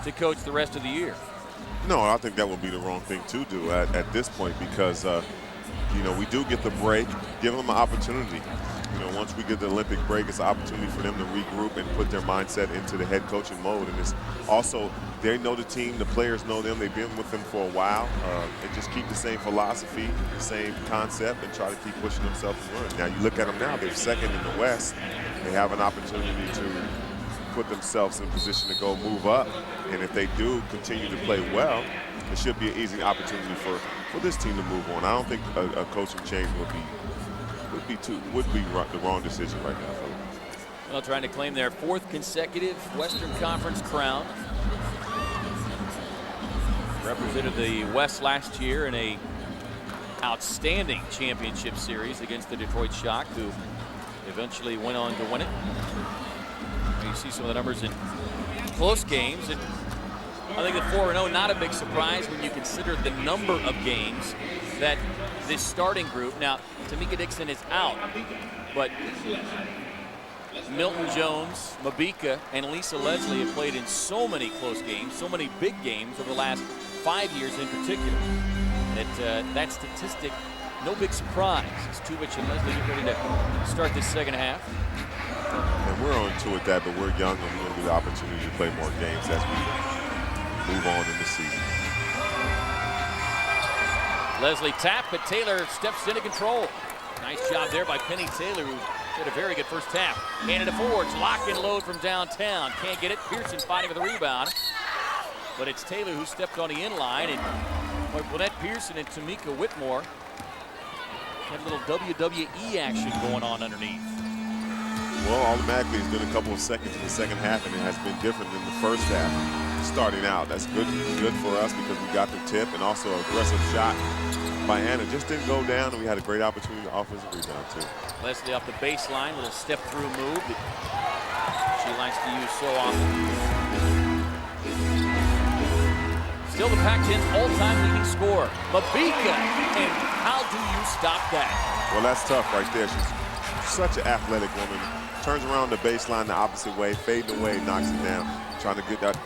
to coach the rest of the year. No, I think that would be the wrong thing to do at this point, because you know, we do get the break, give them an opportunity. You know, once we get the Olympic break, it's an opportunity for them to regroup and put their mindset into the head coaching mode. And it's also, they know the team, the players know them, they've been with them for a while. And just keep the same philosophy, the same concept, and try to keep pushing themselves to run. Now, you look at them now, they're second in the West. They have an opportunity to put themselves in position to go move up. And if they do continue to play well, it should be an easy opportunity for this team to move on. I don't think a coaching change would be the wrong decision right now. Well, trying to claim their fourth consecutive Western Conference crown. Represented the West last year in a outstanding championship series against the Detroit Shock, who eventually went on to win it. You see some of the numbers in close games, and I think the 4-0, not a big surprise when you consider the number of games that this starting group, now Tamika Dixon is out, but Milton-Jones, Mabika, and Lisa Leslie have played in so many close games, so many big games over the last 5 years in particular, that statistic, no big surprise as Tuvich and Leslie get ready to start this second half. And we're on to it that, but we're young and we're going to get the opportunity to play more games as we move on in the season. Leslie tap, but Taylor steps into control. Nice job there by Penny Taylor, who did a very good first tap. Handed to Forge, lock and load from downtown. Can't get it. Pearson fighting for the rebound. But it's Taylor who stepped on the inline, and Lynette Pearson and Tamika Whitmore had a little WWE action going on underneath. Well, automatically it's been a couple of seconds in the second half, and it has been different than the first half. Starting out, that's good for us because we got the tip, and also an aggressive shot by Anna. Just didn't go down, and we had a great opportunity to offensive rebound too. Leslie off the baseline, little step through move that she likes to use so often. Still the Pac-10's all-time leading scorer, Mabika, and how do you stop that? Well, that's tough right there. She's such an athletic woman. Turns around the baseline the opposite way, fading away, knocks it down. Trying to get that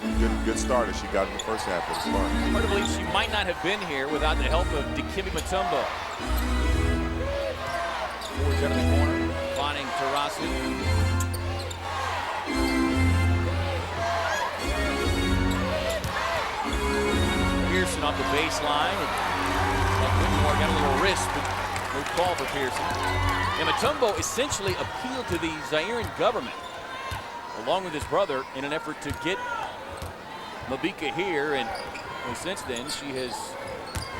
good start as she got in the first half of the Sparks. Hard to believe she might not have been here without the help of Dikembe Mutombo. Forwards out of the corner, finding Taurasi. Pearson off the baseline. Whitmore got a little wrist, but no call for Pearson. And Mutombo essentially appealed to the Zairean government, along with his brother, in an effort to get Mabika here, and since then she has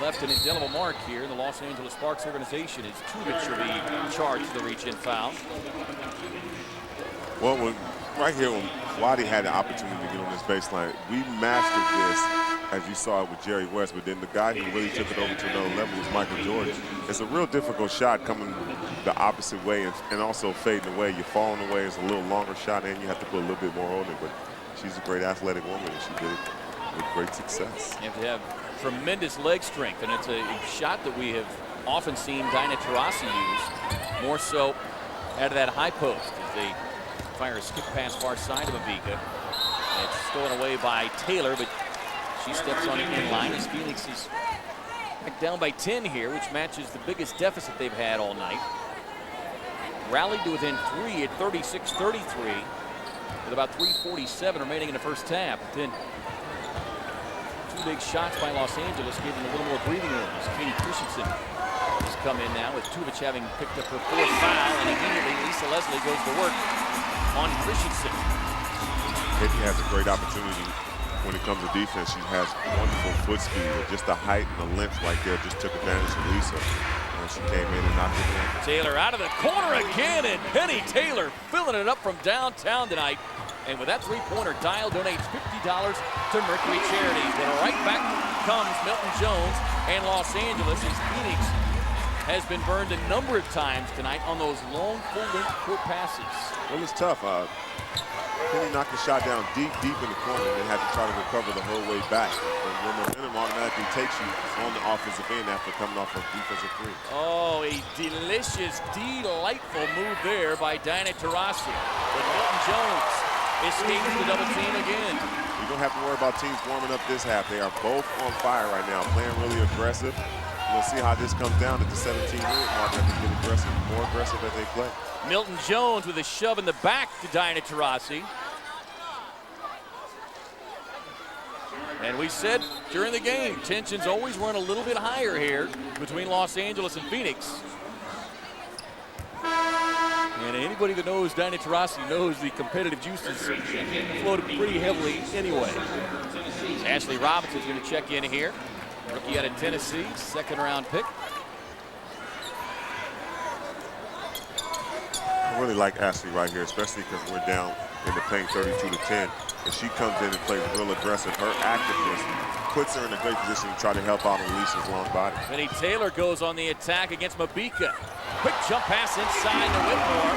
left an indelible mark here in the Los Angeles Sparks organization as Tuvich will be charged with the reach-in foul. Well, right here when Mwadi had the opportunity to get on this baseline, we mastered this, as you saw it with Jerry West, but then the guy who really took it over to another level was Michael Jordan. It's a real difficult shot coming the opposite way and also fading away. You're falling away. It's a little longer shot, and you have to put a little bit more on it, but she's a great athletic woman, and she did it with great success. You have to have tremendous leg strength, and it's a shot that we have often seen Dinah Taurasi use, more so out of that high post as they fire a skip pass far side of Mabika. It's stolen away by Taylor, but she steps on it in line as Phoenix is back down by 10 here, which matches the biggest deficit they've had all night. Rallied to within 3 at 36-33 with about 3:47 remaining in the first half. But then two big shots by Los Angeles gave them a little more breathing room as Katie Christensen has come in now with Tuvich having picked up her 4th foul, and immediately Lisa Leslie goes to work on Christensen. Katie has a great opportunity when it comes to defense. She has wonderful foot speed. Just the height and the length right there just took advantage of Lisa. And she came in and knocked it in. Taylor out of the corner again, and Penny Taylor filling it up from downtown tonight. And with that three-pointer, Dial donates $50 to Mercury Charities. And right back comes Milton-Jones and Los Angeles as Phoenix has been burned a number of times tonight on those long full-length court passes. Well, it's tough. Penny knocked the shot down deep in the corner and had to try to recover the whole way back. And your momentum automatically takes you on the offensive end after coming off a defensive three. Oh, a delicious, delightful move there by Dinah Taurasi. But Milton-Jones escapes the double team again. You don't have to worry about teams warming up this half. They are both on fire right now, playing really aggressive. We'll see how this comes down at the 17-minute mark as they get aggressive, more aggressive as they play. Milton-Jones with a shove in the back to Dinah Taurasi. And we said during the game, tensions always run a little bit higher here between Los Angeles and Phoenix. And anybody that knows Dinah Taurasi knows the competitive juices floated pretty heavily anyway. Ashley Robinson's going to check in here. Rookie out of Tennessee, 2nd-round pick. I really like Ashley right here, especially because we're down in the paint 32-10. And she comes in and plays real aggressive. Her activeness puts her in a great position to try to help out on Lisa's long body. Penny Taylor goes on the attack against Mabika. Quick jump pass inside to Whitmore.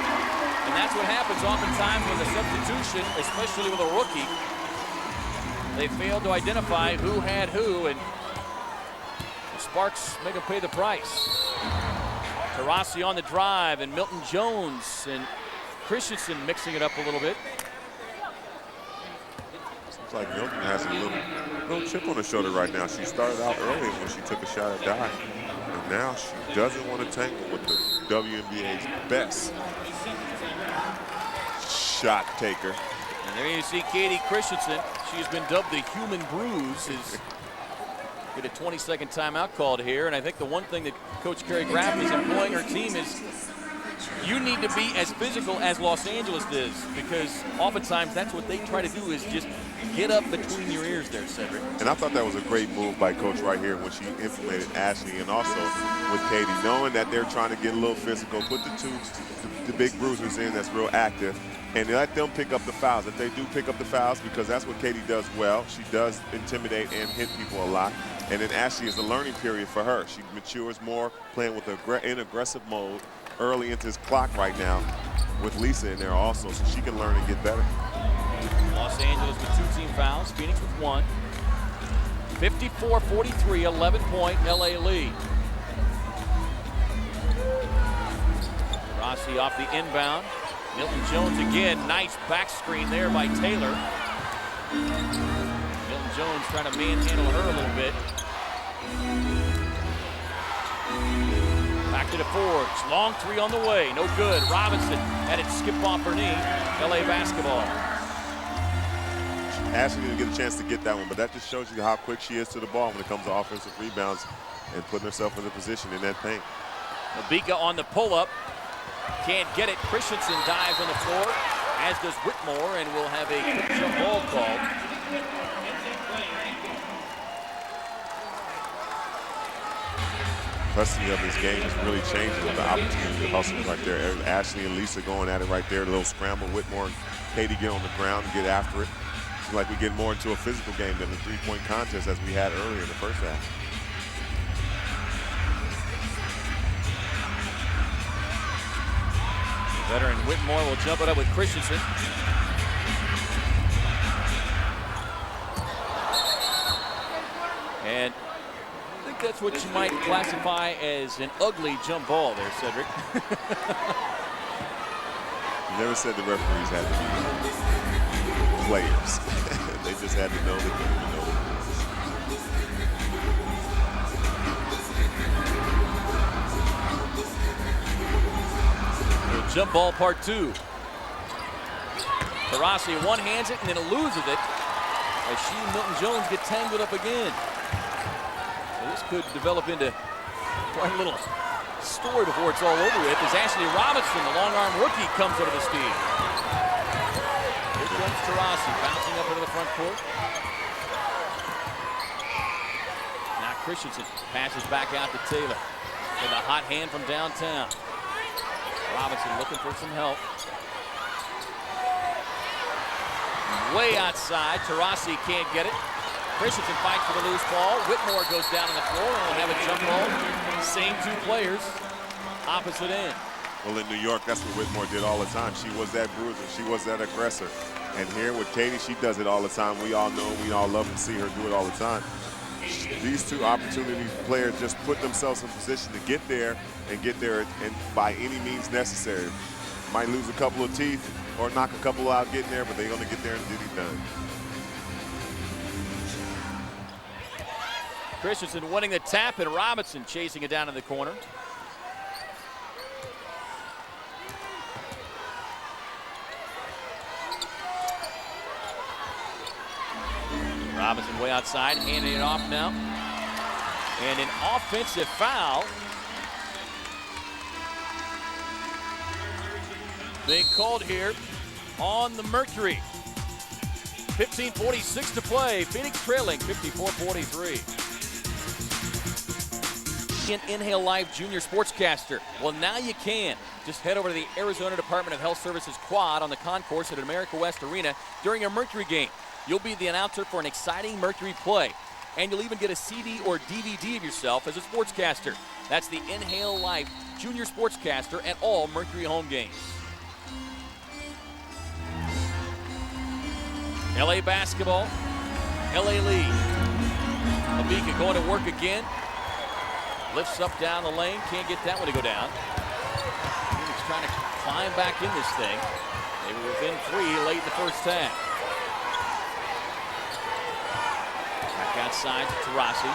And that's what happens oftentimes with a substitution, especially with a rookie. They failed to identify who had who, and the Sparks make them pay the price. Taurasi on the drive, and Milton-Jones and Christensen mixing it up a little bit. Seems like Milton has a little chip on her shoulder right now. She started out early when she took a shot at dive, and now she doesn't want to tangle with the WNBA's best shot taker. And there you see Katie Christensen. She has been dubbed the human bruise. Get a 20-second timeout called here, and I think the one thing that Coach Carrie Graff is employing her team is you need to be as physical as Los Angeles does, because oftentimes that's what they try to do is just get up between your ears there, Cedric. And I thought that was a great move by Coach right here when she implemented Ashley, and also with Katie, knowing that they're trying to get a little physical, put the big bruisers in that's real active, and let them pick up the fouls. If they do pick up the fouls, because that's what Katie does well. She does intimidate and hit people a lot. And then Ashley is a learning period for her. She matures more, playing with in aggressive mode early into this clock right now with Lisa in there also, so she can learn and get better. Los Angeles with 2 team fouls, Phoenix with 1. 54-43, 11-point LA lead. Rossi off the inbound. Milton-Jones again, nice back screen there by Taylor. Milton-Jones trying to manhandle her a little bit. Back to the Forbes, long 3 on the way, no good. Robinson had it skip off her knee. LA basketball. Ashley didn't get a chance to get that one, but that just shows you how quick she is to the ball when it comes to offensive rebounds and putting herself in the position in that paint. Mabika on the pull-up. Can't get it. Christensen dives on the floor, as does Whitmore, and we'll have a quick jump ball called. custody of this game is really changing with the opportunity to hustle right there. Ashley and Lisa going at it right there, a little scramble. Whitmore and Katie get on the ground and get after it. It's like we get more into a physical game than the three-point contest as we had earlier in the first half. Veteran Whitmore will jump it up with Christensen. And I think that's what you might classify as an ugly jump ball there, Cedric. You never said the referees had to be players. They just had to know that they didn't know the jump ball part 2. Taurasi one-hands it and then loses it as she and Milton-Jones get tangled up again. So this could develop into quite a little story before it's all over with as Ashley Robinson, the long-arm rookie, comes over the steam. Here comes Taurasi bouncing up into the front court. Now Christensen passes back out to Taylor with a hot hand from downtown. Robinson looking for some help. Way outside, Taurasi can't get it. Christensen fights for the loose ball. Whitmore goes down on the floor and will have a jump ball. Same 2 players, opposite end. Well, in New York, that's what Whitmore did all the time. She was that bruiser. She was that aggressor. And here with Katie, she does it all the time. We all know, we all love to see her do it all the time. These 2 opportunity players just put themselves in position to get there and by any means necessary. Might lose a couple of teeth or knock a couple out getting there, but they're going to get there and get it done. Christensen winning the tap and Robinson chasing it down in the corner. Robinson way outside, handing it off now. And an offensive foul being called here on the Mercury. 15:46 to play. Phoenix trailing 54-43. Inhale Life Junior Sportscaster. Well, now you can. Just head over to the Arizona Department of Health Services quad on the concourse at America West Arena during a Mercury game. You'll be the announcer for an exciting Mercury play. And you'll even get a CD or DVD of yourself as a sportscaster. That's the Inhale Life Junior Sportscaster at all Mercury home games. LA basketball, LA lead. Mabika going to work again. Lifts up down the lane, can't get that one to go down. Phoenix trying to climb back in this thing. They were within 3 late in the first half. Back outside to Taurasi.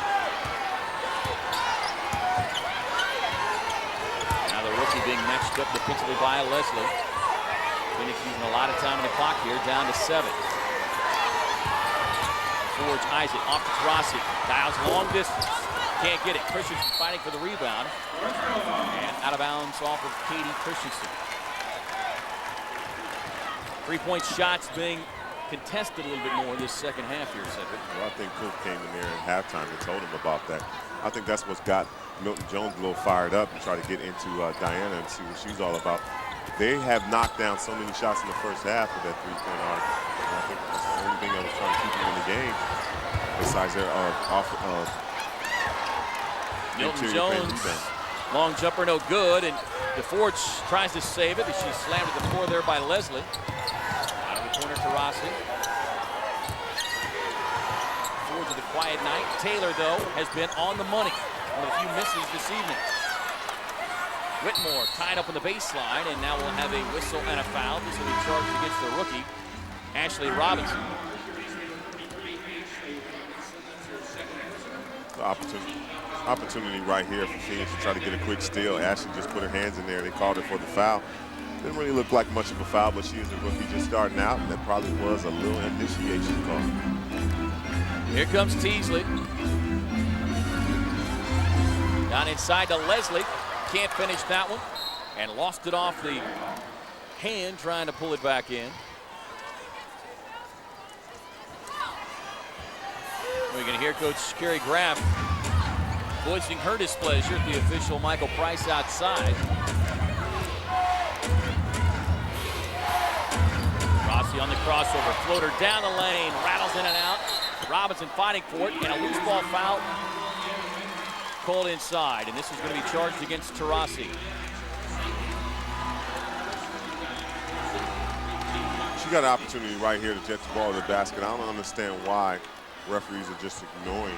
Now the rookie being matched up defensively by Leslie. Phoenix using a lot of time on the clock here, down to 7. Forge Isaac off to Taurasi. Dials long distance. Can't get it. Christensen fighting for the rebound. And out of bounds off of Katie Christensen. 3-point shots being contested a little bit more this second half here, Cedric. Well, I think Cook came in there at halftime and told him about that. I think that's what's got Milton-Jones a little fired up and try to get into Diana and see what she's all about. They have knocked down so many shots in the first half with that 3-point arc. And I think that's the only thing that was trying to keep them in the game. Besides their Milton-Jones, long jumper, no good, and DeForge tries to save it, but she's slammed to the floor there by Leslie. Out of the corner, Taurasi. Forge with a quiet night. Taylor, though, has been on the money. One of the few misses this evening. Whitmore tied up on the baseline, and now we'll have a whistle and a foul. This will be charged against the rookie, Ashley Robinson. Opportunity right here for Phoenix to try to get a quick steal. Ashley just put her hands in there. They called her for the foul. Didn't really look like much of a foul, but she is a rookie just starting out, and that probably was a little initiation call. Here comes Teasley. Down inside to Leslie. Can't finish that one. And lost it off the hand trying to pull it back in. We can hear Coach Kerry Graff voicing her displeasure at the official Michael Price outside. Taurasi on the crossover, floater down the lane, rattles in and out. Robinson fighting for it, and a loose ball foul called inside, and this is going to be charged against Taurasi. She got an opportunity right here to jet the ball to the basket. I don't understand why referees are just ignoring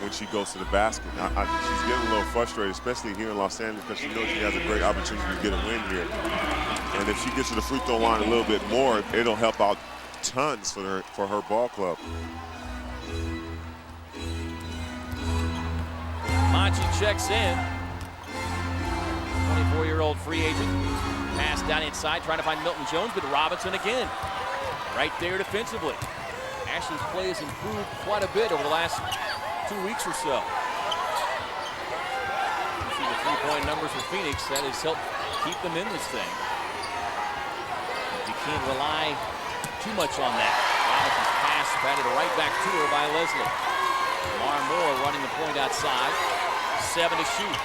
when she goes to the basket. She's getting a little frustrated, especially here in Los Angeles, because she knows she has a great opportunity to get a win here. And if she gets to the free throw line a little bit more, it'll help out tons for her ball club. Mwadi checks in. 24-year-old free agent. Pass down inside, trying to find Milton-Jones, but Robinson again. Right there defensively. Ashley's play has improved quite a bit over the last 2 weeks or so. You see the three-point numbers for Phoenix. That has helped keep them in this thing. You can't rely too much on that. Robinson's pass batted right back to her by Leslie. Tamara Moore running the point outside. 7 to shoot.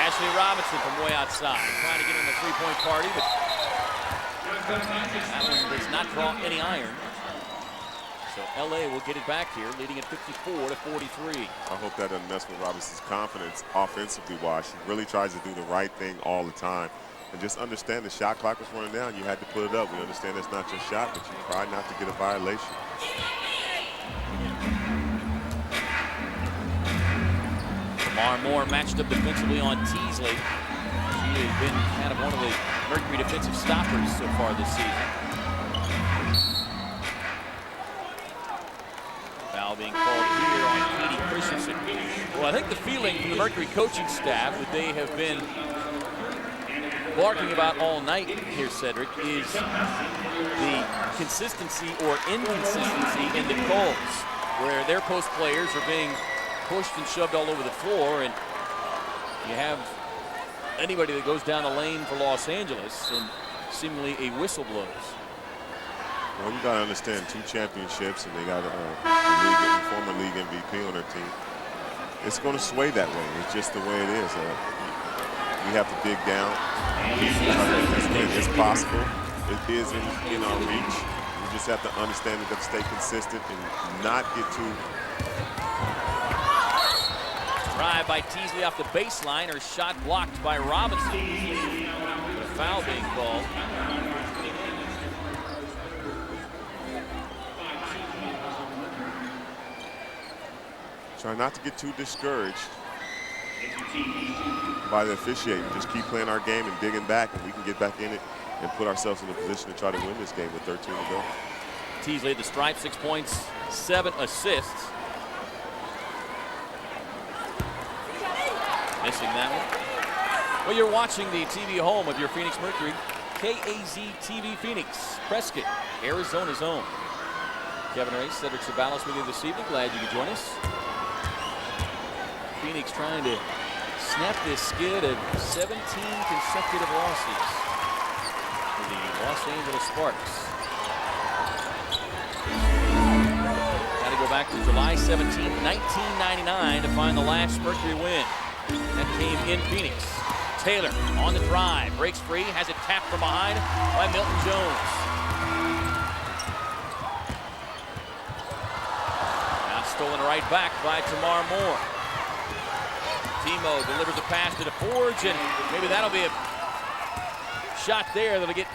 Ashley Robinson from way outside, trying to get in the three-point party, but that one does not draw any iron. So LA will get it back here, leading at 54 to 43. I hope that doesn't mess with Robinson's confidence offensively wise. She really tries to do the right thing all the time. And just understand the shot clock was running down. You had to put it up. We understand it's not your shot, but you try not to get a violation. Tamara Moore matched up defensively on Teasley. She has been kind of one of the Mercury defensive stoppers so far this season. Foul being called here on Katie Christensen. Well, I think the feeling from the Mercury coaching staff that they have been barking about all night here, Cedric, is the consistency or inconsistency in the calls, where their post players are being pushed and shoved all over the floor, and you have anybody that goes down the lane for Los Angeles and seemingly a whistle blows. Well, you got to understand 2 championships, and they got a former league MVP on their team. It's going to sway that way. It's just the way it is. We have to dig down. It's possible. It is in our reach. We just have to understand that, to stay consistent and not get too. Drive by Teasley off the baseline. Her shot blocked by Robinson. A foul being called. Try not to get too discouraged by the officiating. Just keep playing our game and digging back, and we can get back in it and put ourselves in a position to try to win this game with 13 to go. Teasley at the stripe, 6 points, 7 assists. Missing that one. Well, you're watching the TV home of your Phoenix Mercury, KAZ TV Phoenix, Prescott, Arizona's own. Kevin Ray, Cedric Sabalos with you this evening. Glad you could join us. Phoenix trying to snap this skid of 17 consecutive losses for the Los Angeles Sparks. Got to go back to July 17, 1999 to find the last Mercury win. That came in Phoenix. Taylor on the drive, breaks free, has it tapped from behind by Milton-Jones. Now stolen right back by Tamara Moore. Timo delivers a pass to DeForge, and maybe that'll be a shot there that'll get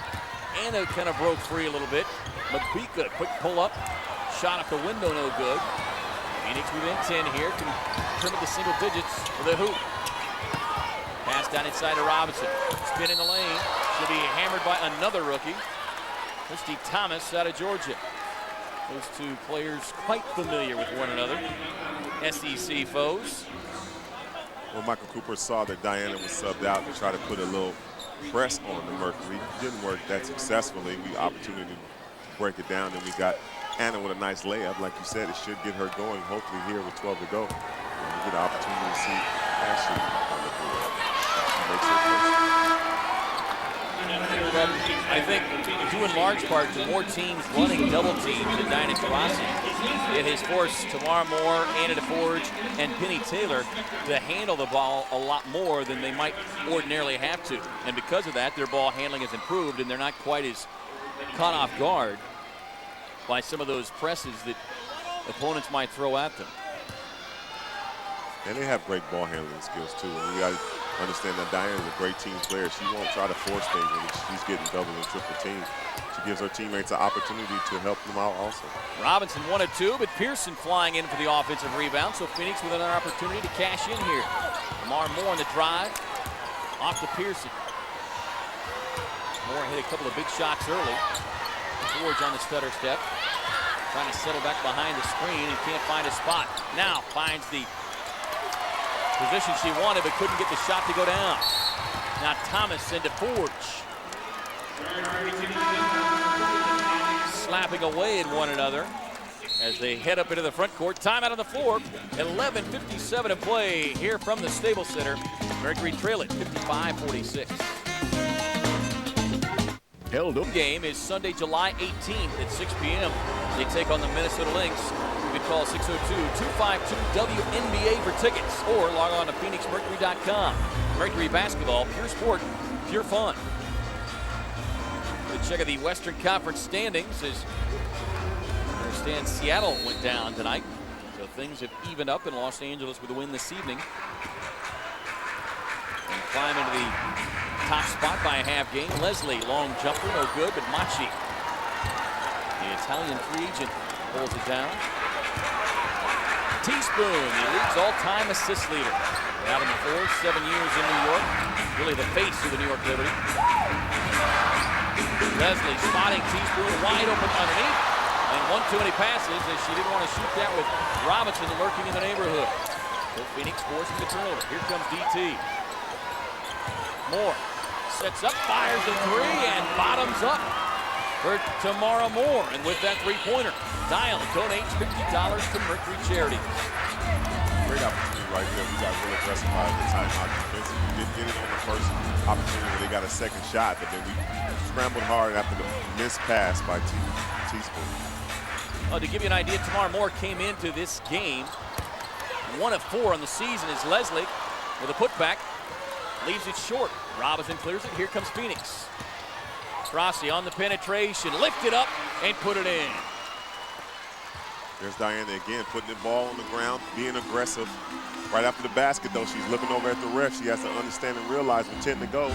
Anna kind of broke free a little bit. Mabika, quick pull up, shot up the window, no good. Phoenix within 10 here, can trim it to single digits with a hoop. Pass down inside to Robinson. Spin in the lane. She'll be hammered by another rookie. Christy Thomas out of Georgia. Those two players quite familiar with one another. SEC foes. Well, Michael Cooper saw that Diana was subbed out to try to put a little press on the Mercury. Didn't work that successfully. We opportunity to break it down, and we got Anna with a nice layup. Like you said, it should get her going, hopefully here with 12 to go. And we get an opportunity to see Ashley on the board. She makes her first. But I think due in large part to more teams running double teams than Diana Taurasi, it has forced Tamara Moore, Anna DeForge, and Penny Taylor to handle the ball a lot more than they might ordinarily have to. And because of that, their ball handling has improved, and they're not quite as caught off guard by some of those presses that opponents might throw at them. And they have great ball handling skills too. And we got to understand that Diana's a great team player. She won't try to force things when she's getting double and triple teams. She gives her teammates an opportunity to help them out also. Robinson 1 of 2, but Pearson flying in for the offensive rebound. So Phoenix with another opportunity to cash in here. Tamara Moore on the drive, off to Pearson. Moore hit a couple of big shots early. George on the stutter step, trying to settle back behind the screen and can't find a spot. Now finds the position she wanted, but couldn't get the shot to go down. Now Thomas into Forge. Slapping away at one another as they head up into the front court. Timeout on the floor. 11:57 to play here from the Staples Center. Mercury trail it 55-46. Held up. Game is Sunday, July 18th at 6 p.m. They take on the Minnesota Lynx. You can call 602-252-WNBA for tickets or log on to PhoenixMercury.com. Mercury basketball, pure sport, pure fun. Good check of the Western Conference standings as I understand Seattle went down tonight. So things have evened up in Los Angeles with a win this evening. And climb into the top spot by a half game. Leslie, long jumper, no good, but Machi, the Italian free agent, holds it down. Teaspoon, the league's all-time assist leader. Out on the floor, 7 years in New York. Really the face of the New York Liberty. Leslie spotting Teaspoon wide open underneath. And 1 too many passes as she didn't want to shoot that with Robinson lurking in the neighborhood. So Phoenix forcing the turnover. Here comes DT. Moore sets up, fires the three, and bottoms up for Tamara Moore. And with that three-pointer, Dial donates $50 to Mercury Charities. Great opportunity right there. We got real aggressive out of the timeout defense. We did get it on the first opportunity where they got a second shot, but then we scrambled hard after the missed pass by Teaspoon. Oh, to give you an idea, Tamara Moore came into this game 1 of 4 on the season as Leslie with a putback leaves it short. Robinson clears it. Here comes Phoenix. Taurasi on the penetration, lifted up and put it in. There's Diana again, putting the ball on the ground, being aggressive. Right after the basket, though, she's looking over at the ref. She has to understand and realize with 10 to go,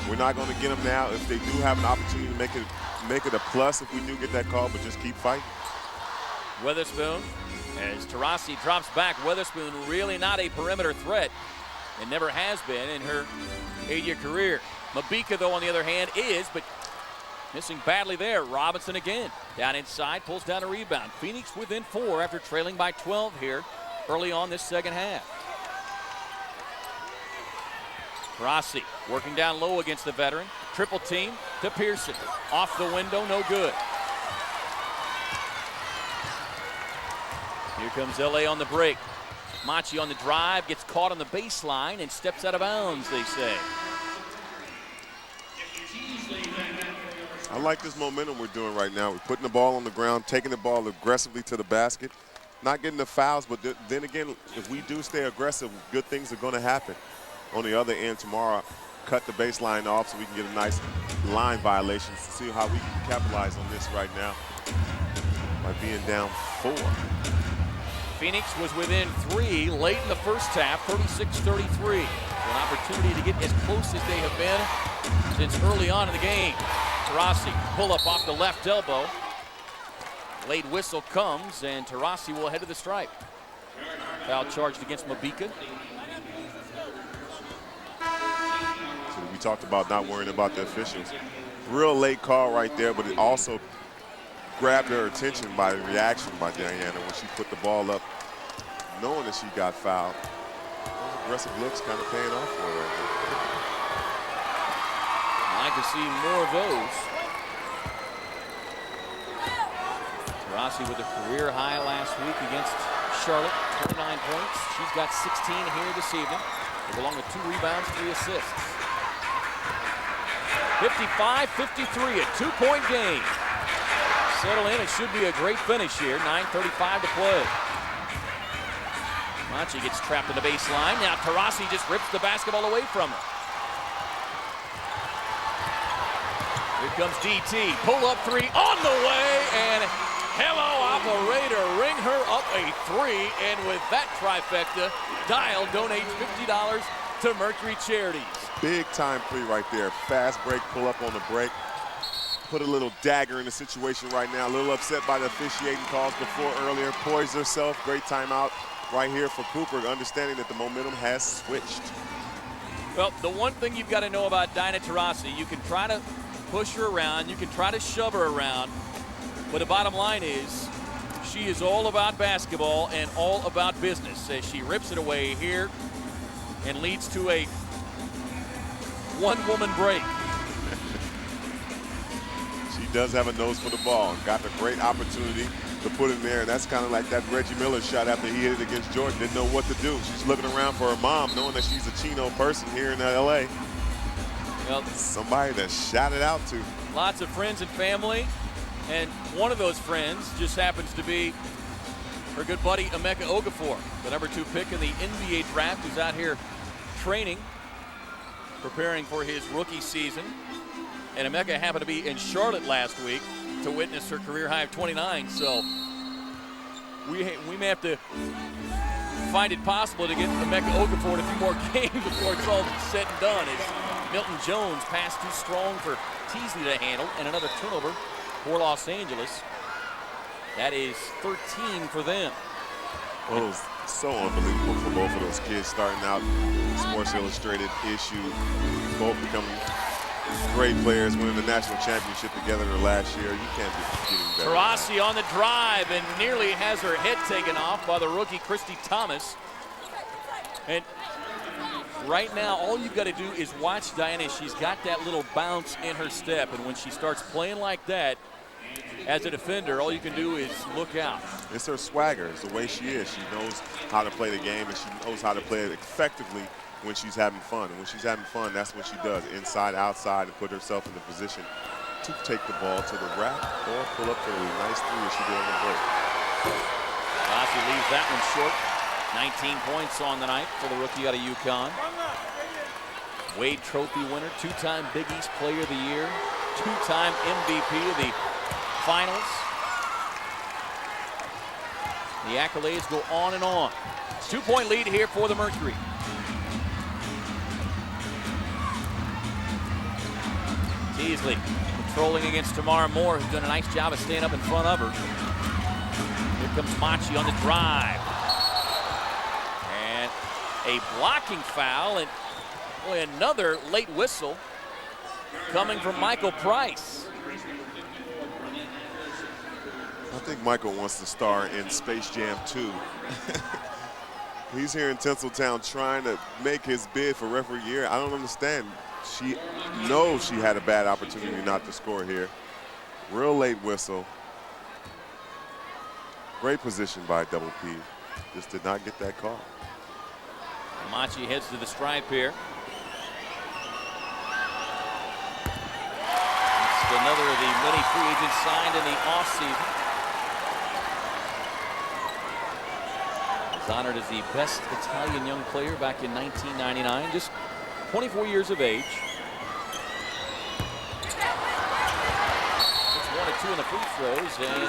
we're not going to get them now. If they do have an opportunity to make it a plus if we do get that call, but just keep fighting. Weatherspoon, as Taurasi drops back. Weatherspoon really not a perimeter threat and never has been in her 8-year career. Mabika, though, on the other hand, is, but missing badly there. Robinson again, down inside, pulls down a rebound. Phoenix within 4 after trailing by 12 here early on this second half. Taurasi working down low against the veteran. Triple team to Pearson. Off the window, no good. Here comes LA on the break. Machi on the drive, gets caught on the baseline and steps out of bounds, they say. I like this momentum we're doing right now. We're putting the ball on the ground, taking the ball aggressively to the basket, not getting the fouls, but then again, if we do stay aggressive, good things are going to happen. On the other end, tomorrow, cut the baseline off so we can get a nice line violation to see how we can capitalize on this right now by being down 4. Phoenix was within 3 late in the first half, 36-33. An opportunity to get as close as they have been since early on in the game. Taurasi pull up off the left elbow. Late whistle comes, and Taurasi will head to the stripe. Foul charged against Mabika. So we talked about not worrying about the officials. Real late call right there, but it also grabbed her attention by the reaction by Diana when she put the ball up, knowing that she got fouled. Those aggressive looks kind of paying off for her right now. I'd like to see more of those. Taurasi with a career high last week against Charlotte, 29 points. She's got 16 here this evening, along with 2 rebounds, 3 assists. 55-53, a 2-point game. Settle in, it should be a great finish here. 9:35 to play. Mwadi gets trapped in the baseline. Now Taurasi just rips the basketball away from her. Here comes DT. Pull up three on the way, and hello, operator, ring her up a three. And with that trifecta, Dial donates $50 to Mercury Charities. Big time three right there. Fast break, pull up on the break. Put a little dagger in the situation right now. A little upset by the officiating calls before earlier. Poised herself. Great timeout right here for Cooper, understanding that the momentum has switched. Well, the one thing you've got to know about Dinah Taurasi, you can try to push her around, you can try to shove her around, but the bottom line is she is all about basketball and all about business as she rips it away here and leads to a one-woman break. She does have a nose for the ball and got a great opportunity to put in there. And that's kind of like that Reggie Miller shot after he hit it against Jordan. Didn't know what to do. She's looking around for her mom, knowing that she's a Chino person here in LA. Well, somebody to shout it out to. Lots of friends and family, and one of those friends just happens to be her good buddy Emeka Okafor, the #2 pick in the NBA draft, who's out here training, preparing for his rookie season. And Emeka happened to be in Charlotte last week to witness her career high of 29. So we may have to find it possible to get Emeka Okafor a few more games before it's all said and done. As Milton-Jones passed too strong for Teasley to handle, and another turnover for Los Angeles. That is 13 for them. Well, it was so unbelievable for both of those kids starting out. Sports Illustrated issue, both becoming great players, winning the national championship together last year. You can't be getting better. Taurasi on the drive and nearly has her head taken off by the rookie Christy Thomas. And right now, all you've got to do is watch Diana. She's got that little bounce in her step, and when she starts playing like that as a defender, all you can do is look out. It's her swagger. It's the way she is. She knows how to play the game, and she knows how to play it effectively when she's having fun. And when she's having fun, that's what she does, inside, outside, and put herself in the position to take the ball to the rack or pull up for a nice three as she did on the break. Taurasi leaves that one short. 19 points on the night for the rookie out of UConn. Wade Trophy winner, two-time Big East Player of the Year, two-time MVP of the finals. The accolades go on and on. 2-point lead here for the Mercury. Teasley controlling against Tamara Moore, who's done a nice job of staying up in front of her. Here comes Mwadi on the drive. And a blocking foul, and boy, another late whistle coming from Michael Price. I think Michael wants to star in Space Jam 2. He's here in Tinseltown trying to make his bid for referee year. I don't understand. She knows she had a bad opportunity not to score here. Real late whistle. Great position by Double P. Just did not get that call. Mwadi heads to the stripe here. It's another of the many free agents signed in the offseason. He's honored as the best Italian young player back in 1999. Just 24 years of age. It's 1 of 2 in the free throws, and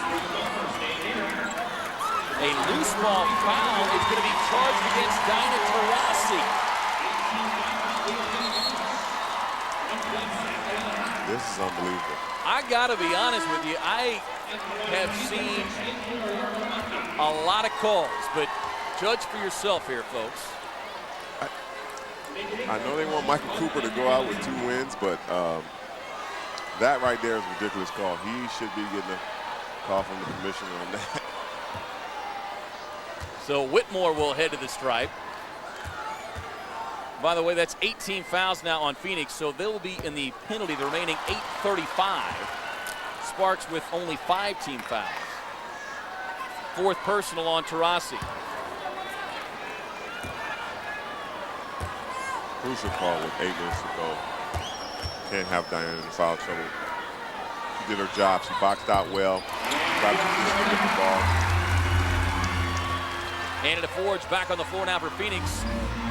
a loose ball foul is going to be charged against Dinah Taurasi. This is unbelievable. I got to be honest with you, I have seen a lot of calls, but judge for yourself here, folks. I know they want Michael Cooper to go out with 2 wins, but that right there is a ridiculous call. He should be getting a call from the commissioner on that. So Whitmore will head to the stripe. By the way, that's 18 fouls now on Phoenix, so they'll be in the penalty the remaining 8:35. Sparks with only 5 team fouls. 4th personal on Taurasi. Crucial call with 8 minutes to go. Can't have Diana in foul trouble. She did her job. She boxed out well. Got to get the ball. Anna Forge back on the floor now for Phoenix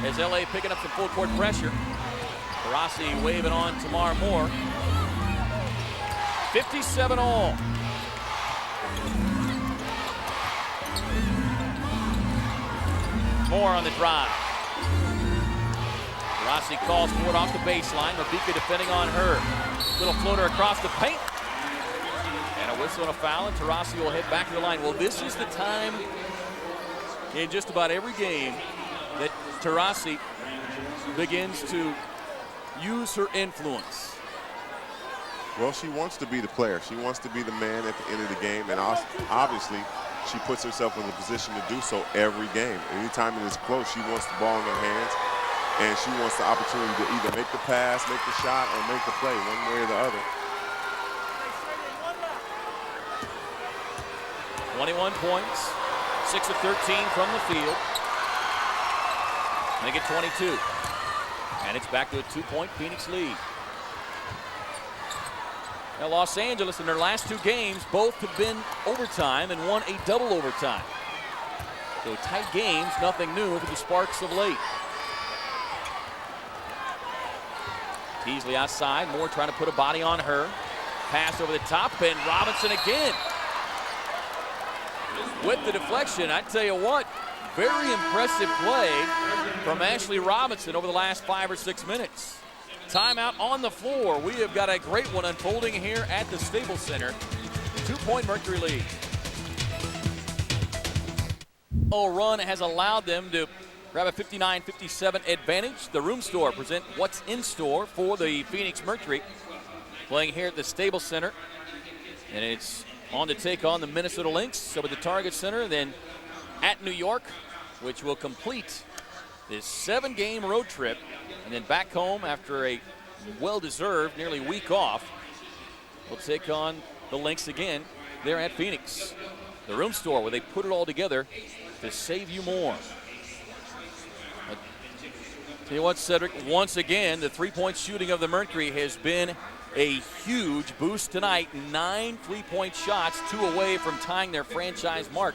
as LA picking up some full court pressure. Taurasi waving on Tamara Moore. 57 all. Moore on the drive. Taurasi calls for it off the baseline. Mabika defending on her. Little floater across the paint. And a whistle and a foul, and Taurasi will head back to the line. Well, this is the time in just about every game that Taurasi begins to use her influence. Well, she wants to be the player. She wants to be the man at the end of the game, and obviously she puts herself in a position to do so every game. Anytime it is close, she wants the ball in her hands, and she wants the opportunity to either make the pass, make the shot, or make the play, one way or the other. 21 points, 6 of 13 from the field. Make it 22. And it's back to a 2-point Phoenix lead. Now Los Angeles in their last 2 games, both have been overtime and won a double overtime. So tight games, nothing new for the Sparks of late. Teasley outside, Moore trying to put a body on her. Pass over the top, and Robinson again. With the deflection, I tell you what, very impressive play from Ashley Robinson over the last 5 or 6 minutes. Timeout on the floor. We have got a great one unfolding here at the Staples Center. 2-point Mercury lead. Run has allowed them to grab a 59-57 advantage. The Room Store present what's in store for the Phoenix Mercury. Playing here at the Staples Center. And it's on to take on the Minnesota Lynx. So at the Target Center, then at New York, which will complete this 7-game road trip. And then back home after a well-deserved nearly week off. We'll take on the Lynx again there at Phoenix. The Room Store, where they put it all together to save you more. But tell you what, Cedric, once again, the three-point shooting of the Mercury has been a huge boost tonight. 9 3-point shots, 2 away from tying their franchise mark,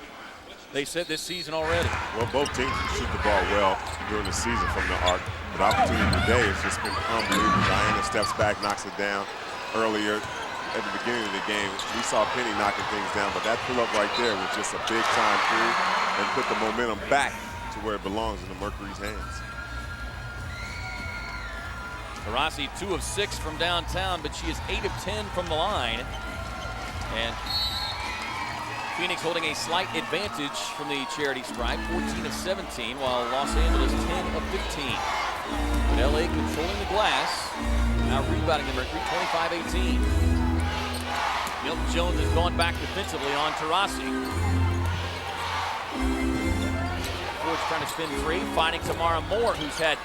they said, this season already. Well, both teams shoot the ball well during the season from the arc. But the opportunity today has just been unbelievable. Diana steps back, knocks it down. Earlier at the beginning of the game, we saw Penny knocking things down, but that pull-up right there was just a big-time pull and put the momentum back to where it belongs in the Mercury's hands. Taurasi 2 of 6 from downtown, but she is 8 of 10 from the line. And Phoenix holding a slight advantage from the charity stripe, 14 of 17, while Los Angeles 10 of 15. But LA controlling the glass, now rebounding the Mercury, 25-18. Milton-Jones has gone back defensively on Taurasi. Ford's trying to spin free, finding Tamara Moore, who's had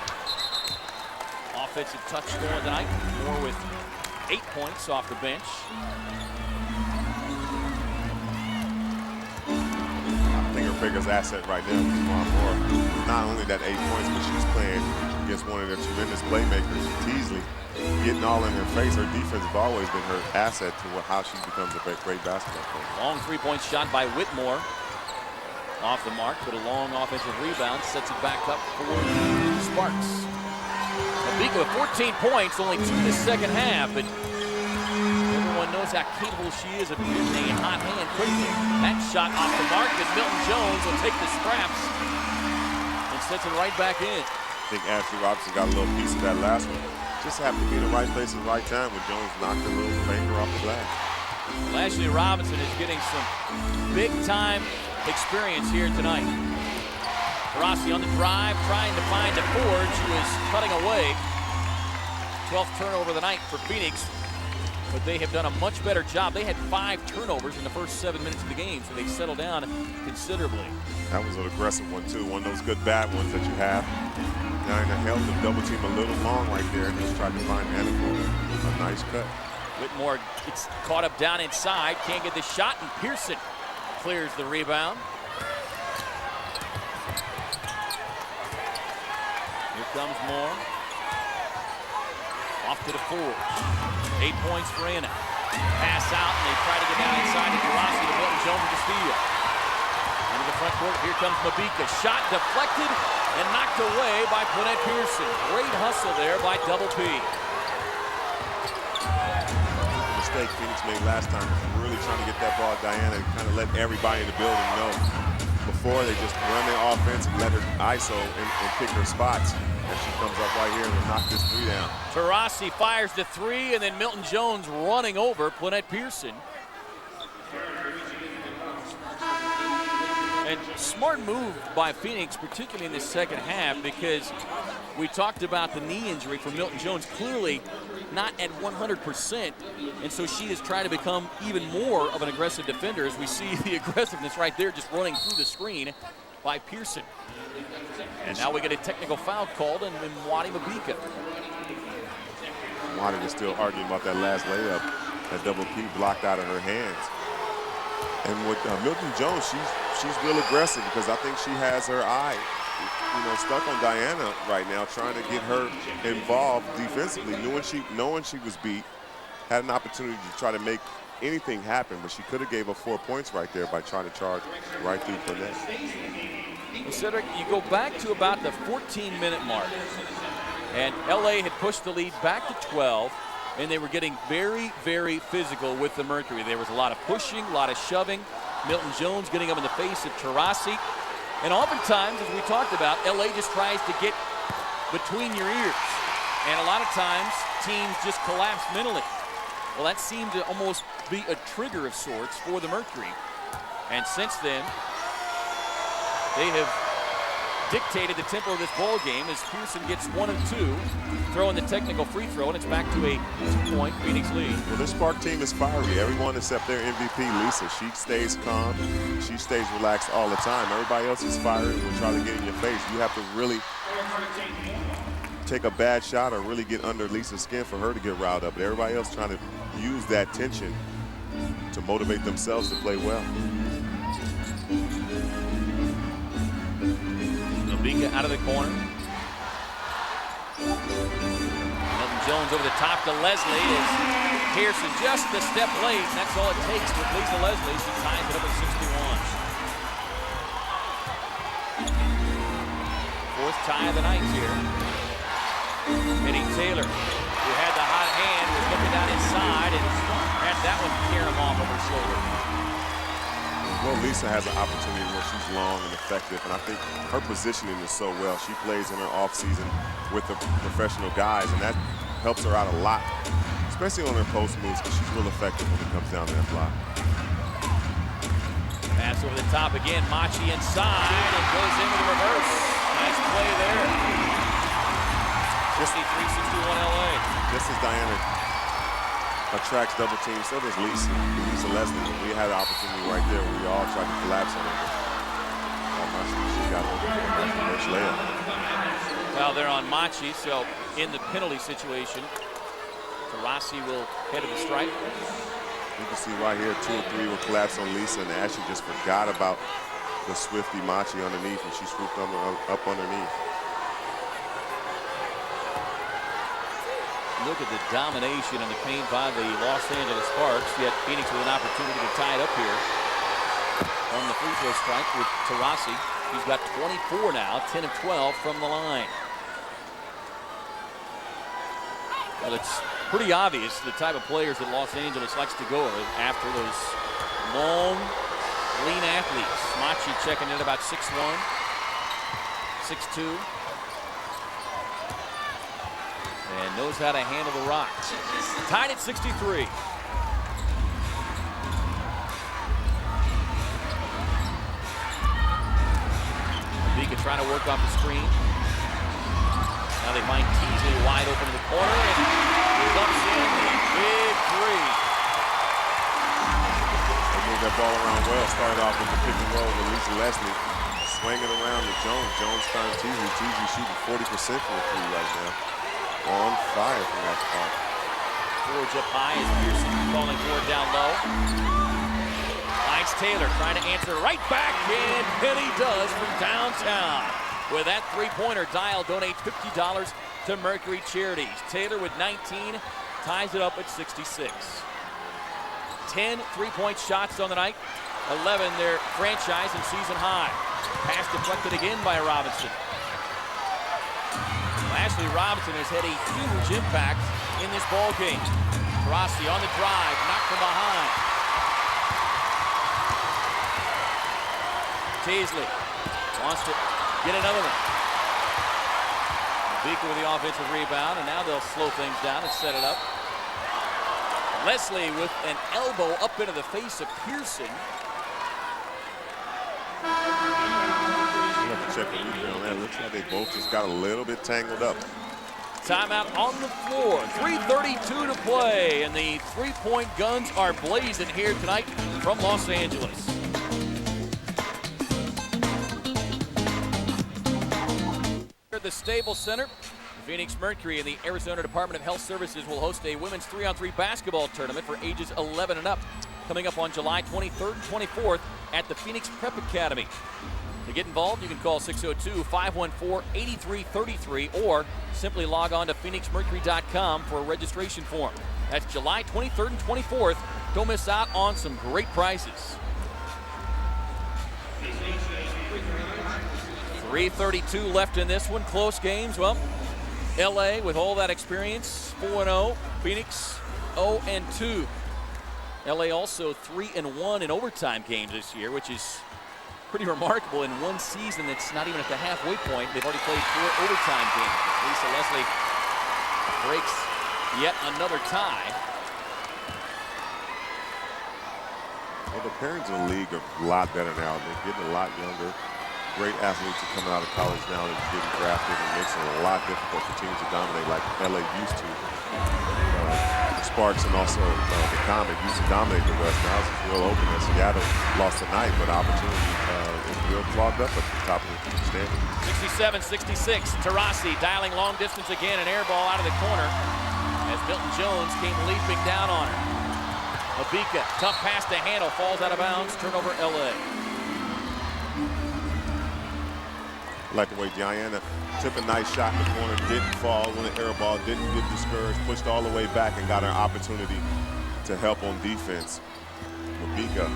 offensive touch scoring tonight. Moore with 8 points off the bench. I think her biggest asset right now is Tamara Moore. Not only that 8 points, but she's playing against one of their tremendous playmakers, Teasley. Getting all in her face. Her defense has always been her asset to how she becomes a great basketball player. Long 3-point shot by Whitmore. Off the mark, but a long offensive rebound sets it back up for the Sparks. Mabika with 14 points, only 2 in the second half, but everyone knows how capable she is of getting a hot hand quickly. That shot off the mark, and Milton-Jones will take the scraps and sets it right back in. I think Ashley Robinson got a little piece of that last one. Just happened to be in the right place at the right time when Jones knocked a little finger off the glass. Well, Ashley Robinson is getting some big-time experience here tonight. Taurasi on the drive, trying to find a Forge, who is cutting away. 12th turnover of the night for Phoenix, but they have done a much better job. They had 5 turnovers in the first 7 minutes of the game, so they settled down considerably. That was an aggressive one, too. One of those good bad ones that you have. Diana held the double team a little long right there and just tried to find Anna for a nice cut. Whitmore gets caught up down inside, can't get the shot, and Pearson clears the rebound. Here comes Moore. Off to the forward. 8 points for Anna. Pass out, and they try to get down inside to Taurasi to Milton-Jones with the steal. Into the front court, here comes Mabika. Shot deflected and knocked away by Pearson. Great hustle there by Double P. The mistake Phoenix made last time was really trying to get that ball to Diana and kind of let everybody in the building know. Before, they just run their offense and let her ISO and pick her spots. And she comes up right here and knock this three down. Taurasi fires the three, and then Milton-Jones running over Pearson. And smart move by Phoenix, particularly in the second half, because we talked about the knee injury for Milton-Jones, clearly not at 100%, and so she is trying to become even more of an aggressive defender, as we see the aggressiveness right there just running through the screen by Pearson. And now we get a technical foul called, and Mwadi Mabika. Mwadi is still arguing about that last layup that Double P blocked out of her hands. And with Milton-Jones, she's real aggressive because I think she has her eye, stuck on Diana right now, trying to get her involved defensively. Knowing she was beat, had an opportunity to try to make anything happen, but she could have gave her 4 points right there by trying to charge right through the net. Well, Cedric, you go back to about the 14-minute mark, and LA had pushed the lead back to 12, and they were getting very, very physical with the Mercury. There was a lot of pushing, a lot of shoving. Milton-Jones getting up in the face of Taurasi. And oftentimes, as we talked about, LA just tries to get between your ears. And a lot of times, teams just collapse mentally. Well, that seemed to almost be a trigger of sorts for the Mercury. And since then, they have dictated the tempo of this ball game as Pearson gets 1 of 2, throwing the technical free throw, and it's back to a 2-point Phoenix lead. Well, this Spark team is fiery. Everyone except their MVP, Lisa. She stays calm. She stays relaxed all the time. Everybody else is fiery and will try to get in your face. You have to really take a bad shot or really get under Lisa's skin for her to get riled up. But everybody else trying to use that tension to motivate themselves to play well. Mabika out of the corner. Milton-Jones over the top to Leslie as Pearson just a step late, and that's all it takes with Lisa Leslie. She ties it up at 61. Fourth tie of the night here. Eddie Taylor, who had the hot hand, was looking down inside and had that one tear him off of her shoulder. Well, Lisa has an opportunity where she's long and effective, and I think her positioning is so well. She plays in her offseason with the professional guys, and that helps her out a lot, especially on her post moves, because she's real effective when it comes down to that block. Pass over the top again, Machi inside, and goes in with a reverse. Nice play there. 63-61 LA. Just as Diana attracts double teams, so does Lisa Leslie. We had an opportunity right there where we all tried to collapse on her. She got her first layup. Well, they're on Machi, so in the penalty situation, Taurasi will head to the stripe. You can see right here, 2 and 3 will collapse on Lisa, and Ashley just forgot about the swifty Machi underneath, and she swooped up underneath. Look at the domination and the paint by the Los Angeles Sparks, yet Phoenix with an opportunity to tie it up here on the free throw strike with Taurasi. He's got 24 now, 10 of 12 from the line. Well, it's pretty obvious the type of players that Los Angeles likes to go after, those long, lean athletes. Machi checking in about 6'1", 6'2". And knows how to handle the rock. Tied at 63. Mabika trying to work off the screen. Now they find Teasley wide open in the corner, and he dumps in the big three. They moved that ball around well. Started off with the pick and roll with Lisa Leslie. Swinging around to Jones. Jones found Teasley. Teasley shooting 40% from the three right now. On fire from that spot. Forge up high as Pearson falling forward down low. Finds Taylor trying to answer right back, and he does from downtown. With that three-pointer, Dial donates $50 to Mercury Charities. Taylor with 19 ties it up at 66. 10 3-point shots on the night. 11 their franchise and season high. Pass deflected again by Robinson. Ashley Robinson has had a huge impact in this ball game. Taurasi on the drive, knocked from behind. Teasley wants to get another one. Mabika with the offensive rebound, and now they'll slow things down and set it up. Leslie with an elbow up into the face of Pearson. Check the replay on that. Looks like they both just got a little bit tangled up. Timeout on the floor. 3:32 to play, and the three-point guns are blazing here tonight from Los Angeles. At the Staples Center, Phoenix Mercury and the Arizona Department of Health Services will host a women's 3-on-3 basketball tournament for ages 11 and up, coming up on July 23rd and 24th at the Phoenix Prep Academy. To get involved, you can call 602-514-8333 or simply log on to phoenixmercury.com for a registration form. That's July 23rd and 24th. Don't miss out on some great prizes. 3:32 left in this one. Close games. Well, LA with all that experience, 4-0. Phoenix 0-2. LA also 3-1 in overtime games this year, which is pretty remarkable in one season that's not even at the halfway point. They've already played 4 overtime games. Lisa Leslie breaks yet another tie. Well, the parents in the league are a lot better now. They're getting a lot younger. Great athletes are coming out of college now and getting drafted, and makes it a lot difficult for teams to dominate like LA used to. The Sparks and also the Comet used to dominate the West. Now it's real open. And Seattle lost tonight, but opportunity is real clogged up at the top of the standing. 67-66. Taurasi dialing long distance again, an air ball out of the corner as Milton-Jones came leaping down on her. Mabika, tough pass to handle, falls out of bounds. Turnover LA. I like the way Diana took a nice shot in the corner, didn't fall when the air ball, didn't get discouraged, pushed all the way back and got an opportunity to help on defense. Mabika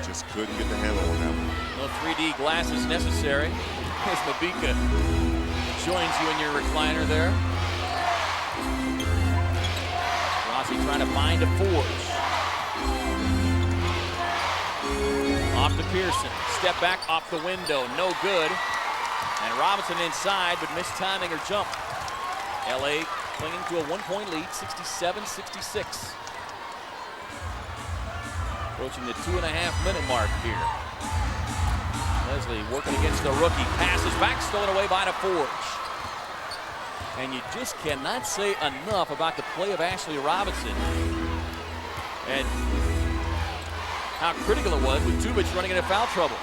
just couldn't get the handle on that one. No 3D glasses necessary as Mabika joins you in your recliner there. Rossi trying to find a forge. Off to Pearson. Step back off the window. No good. And Robinson inside, but missed timing her jump. LA clinging to a 1-point lead, 67-66. Approaching the 2.5-minute mark here. Leslie working against the rookie. Passes back, stolen away by DeForge. And you just cannot say enough about the play of Ashley Robinson. And how critical it was with Tubic running into foul trouble.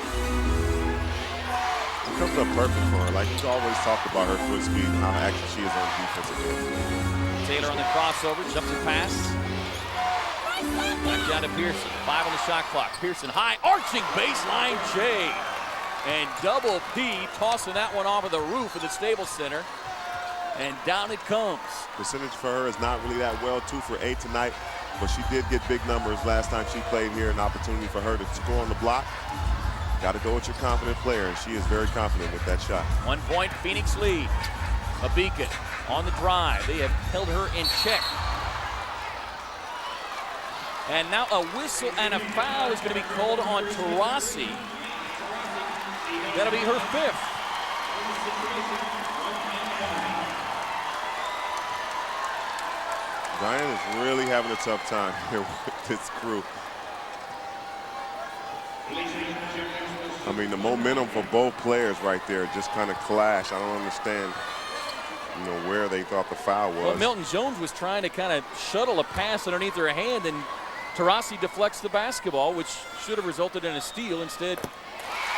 It comes up perfect for her. Like, he's always talked about her foot speed and how active she is on defensive end. Taylor on the crossover, jumps and pass. Back down to Pearson. 5 on the shot clock. Pearson high, arching baseline J. And double P tossing that one off of the roof of the Staples Center. And down it comes. Percentage for her is not really that well, 2 for 8 tonight, but she did get big numbers last time she played here. An opportunity for her to score on the block. Got to go with your confident player, and she is very confident with that shot. 1-point Phoenix lead. Mabika on the drive. They have held her in check. And now a whistle and a foul is going to be called on Taurasi. That'll be her 5th. Diane is really having a tough time here with this crew. I mean, the momentum for both players right there just kind of clashed. I don't understand, where they thought the foul was. Well, Milton-Jones was trying to kind of shuttle a pass underneath her hand, and Taurasi deflects the basketball, which should have resulted in a steal. Instead,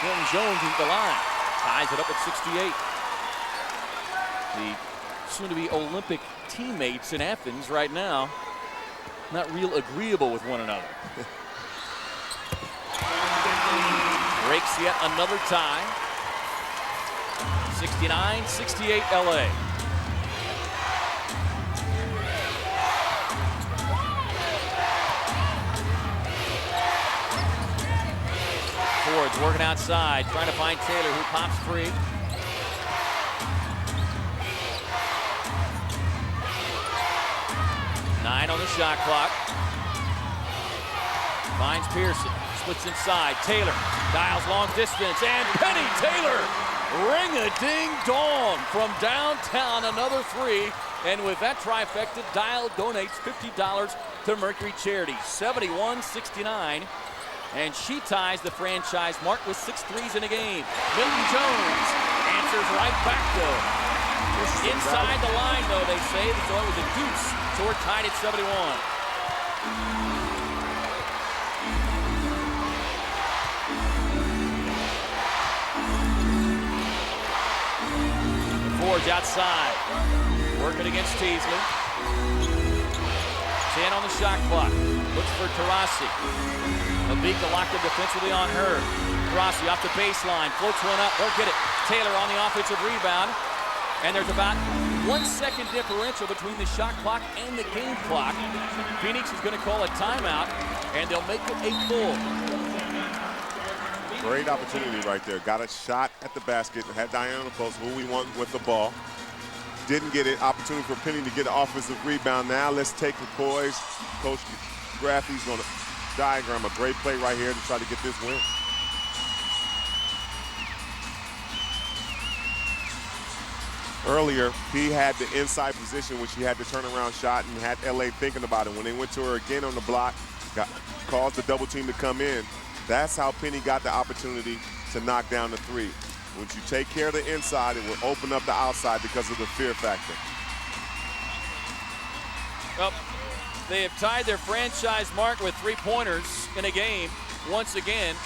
Milton-Jones is the line. Ties it up at 68. The soon-to-be Olympic teammates in Athens right now, not real agreeable with one another. Breaks yet another tie. 69-68 LA. Ford's working outside, trying to find Taylor, who pops free. Nine on the shot clock. Finds Pearson, splits inside. Taylor dials long distance, and Penny Taylor, ring-a-ding-dong from downtown, another three. And with that trifecta, Dial donates $50 to Mercury Charity, 71-69. And she ties the franchise mark with 6 threes in a game. Milton-Jones answers right back, though. Inside the line, though, they say, so it was a deuce. So we're tied at 71. Ford's outside, working against Teasley. 10 on the shot clock. Looks for Taurasi. Mabika locked in defensively on her. Taurasi off the baseline, floats one up. They'll get it. Taylor on the offensive rebound. And there's about 1 second differential between the shot clock and the game clock. Phoenix is going to call a timeout, and they'll make it a full. Great opportunity right there. Got a shot at the basket. Had Diana on the post, who we want with the ball. Didn't get it. Opportunity for Penny to get an offensive rebound. Now let's take the poise. Coach Graffy's going to diagram a great play right here to try to get this win. Earlier, he had the inside position, which he had the turnaround shot and had LA thinking about it. When they went to her again on the block, caused the double team to come in. That's how Penny got the opportunity to knock down the three. Once you take care of the inside, it will open up the outside because of the fear factor. Well, they have tied their franchise mark with 3-pointers in a game once again.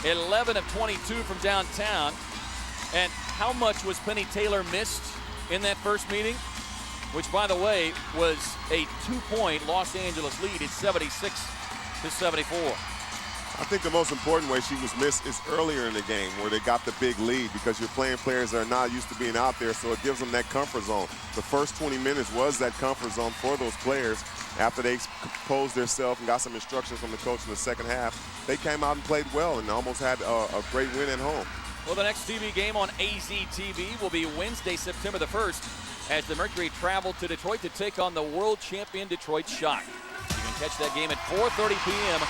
11 of 22 from downtown. And how much was Penny Taylor missed in that first meeting? Which, by the way, was a 2-point Los Angeles lead at 76-74. I think the most important way she was missed is earlier in the game where they got the big lead, because you're playing players that are not used to being out there, so it gives them that comfort zone. The first 20 minutes was that comfort zone for those players. After they composed themselves and got some instructions from the coach in the second half, they came out and played well and almost had a great win at home. Well, the next TV game on AZ TV will be Wednesday, September the 1st, as the Mercury travel to Detroit to take on the world champion Detroit Shock. You can catch that game at 4:30 p.m.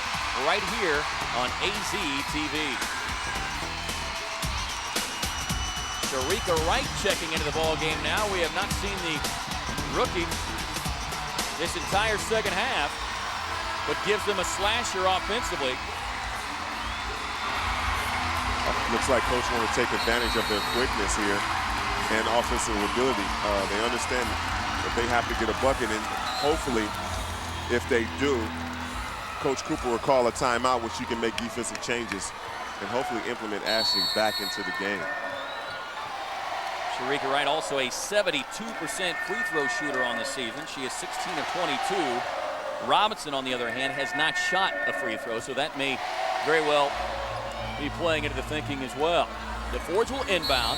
right here on AZ TV. Sharika Wright checking into the ball game now. We have not seen the rookie this entire second half, but gives them a slasher offensively. Looks like Coach want to take advantage of their quickness here and offensive ability. They understand that they have to get a bucket, and hopefully, if they do, Coach Cooper will call a timeout, which you can make defensive changes and hopefully implement Ashley back into the game. Sharika Wright also a 72% free throw shooter on the season. She is 16 of 22. Robinson, on the other hand, has not shot a free throw, so that may very well be playing into the thinking as well. The Fords will inbound.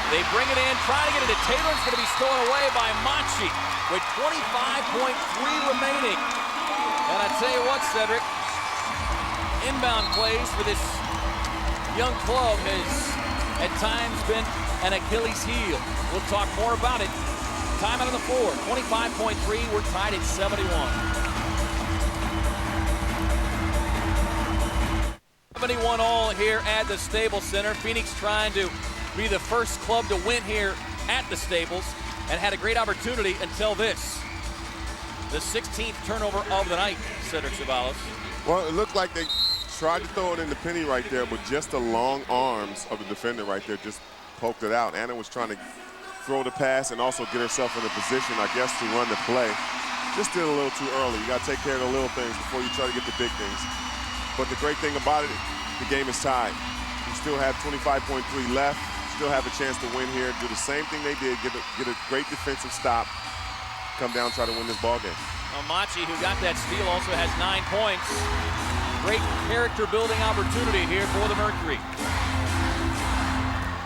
They bring it in, try to get it to Taylor. It's going to be stolen away by Machi with 25.3 remaining. And I tell you what, Cedric, inbound plays for this young club has at times been an Achilles heel. We'll talk more about it. Time out on the floor, 25.3. We're tied at 71. 71 all here at the Staples Center. Phoenix trying to be the first club to win here at the Staples, and had a great opportunity until this. The 16th turnover of the night, Cedric Ceballos. Well, it looked like they tried to throw it into Penny right there, but just the long arms of the defender right there just poked it out. Anna was trying to throw the pass and also get herself in a position, I guess, to run the play. Just did a little too early. You got to take care of the little things before you try to get the big things. But the great thing about it, the game is tied. You still have 25.3 left. Still have a chance to win here. Do the same thing they did. Get a great defensive stop. Come down, try to win this ball game. Machi, who got that steal, also has 9 points. Great character-building opportunity here for the Mercury.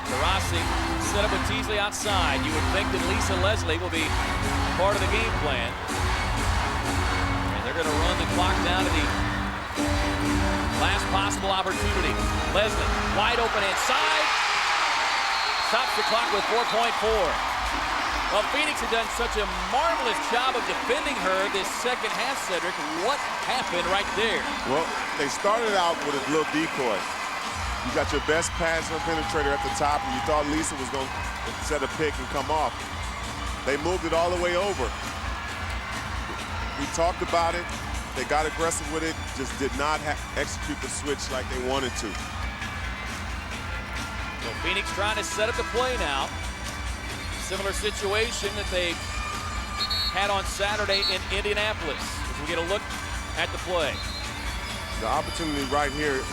Taurasi set up with Teasley outside. You would think that DeLisha Leslie will be part of the game plan. And they're going to run the clock down to the last possible opportunity. Leslie, wide open inside. Stops the clock with 4.4. Well, Phoenix had done such a marvelous job of defending her this second half, Cedric. What happened right there? Well, they started out with a little decoy. You got your best pass or penetrator at the top, and you thought Lisa was going to set a pick and come off. They moved it all the way over. We talked about it. They got aggressive with it, just did not execute the switch like they wanted to. So Phoenix trying to set up the play now. Similar situation that they had on Saturday in Indianapolis. As we get a look at the play. The opportunity right here,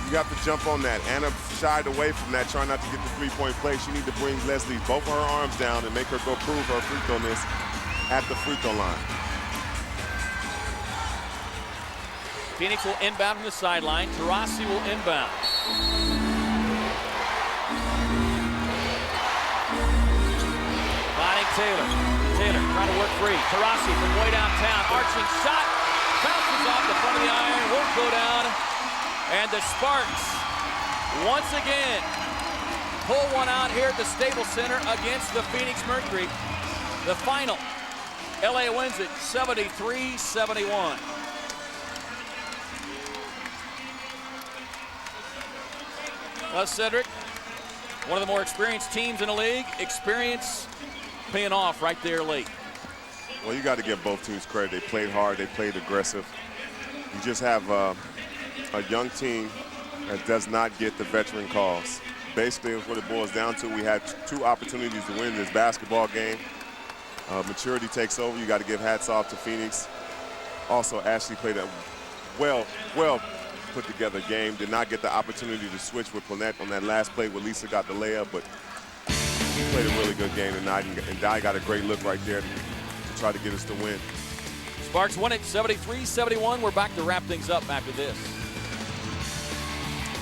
you have to jump on that. Anna shied away from that, trying not to get the three-point play. She needs to bring Leslie both of her arms down and make her go prove her free throwness at the free throw line. Phoenix will inbound from the sideline. Taurasi will inbound. Finding Taylor. Taylor trying to work free. Taurasi from way downtown. Arching shot. Bounces off the front of the iron. Won't go down. And the Sparks, once again, pull one out here at the Staples Center against the Phoenix Mercury. The final, LA wins it 73-71. Well, Cedric, one of the more experienced teams in the league, experience paying off right there late. Well, you got to give both teams credit. They played hard, they played aggressive. You just have a young team that does not get the veteran calls. Basically, that's what it boils down to. We had two opportunities to win this basketball game. Maturity takes over. You got to give hats off to Phoenix. Also, Ashley played a well put together game. Did not get the opportunity to switch with Planette on that last play where Lisa got the layup, but she played a really good game tonight, and Di got a great look right there to try to get us to win. Sparks won it 73-71. We're back to wrap things up after this.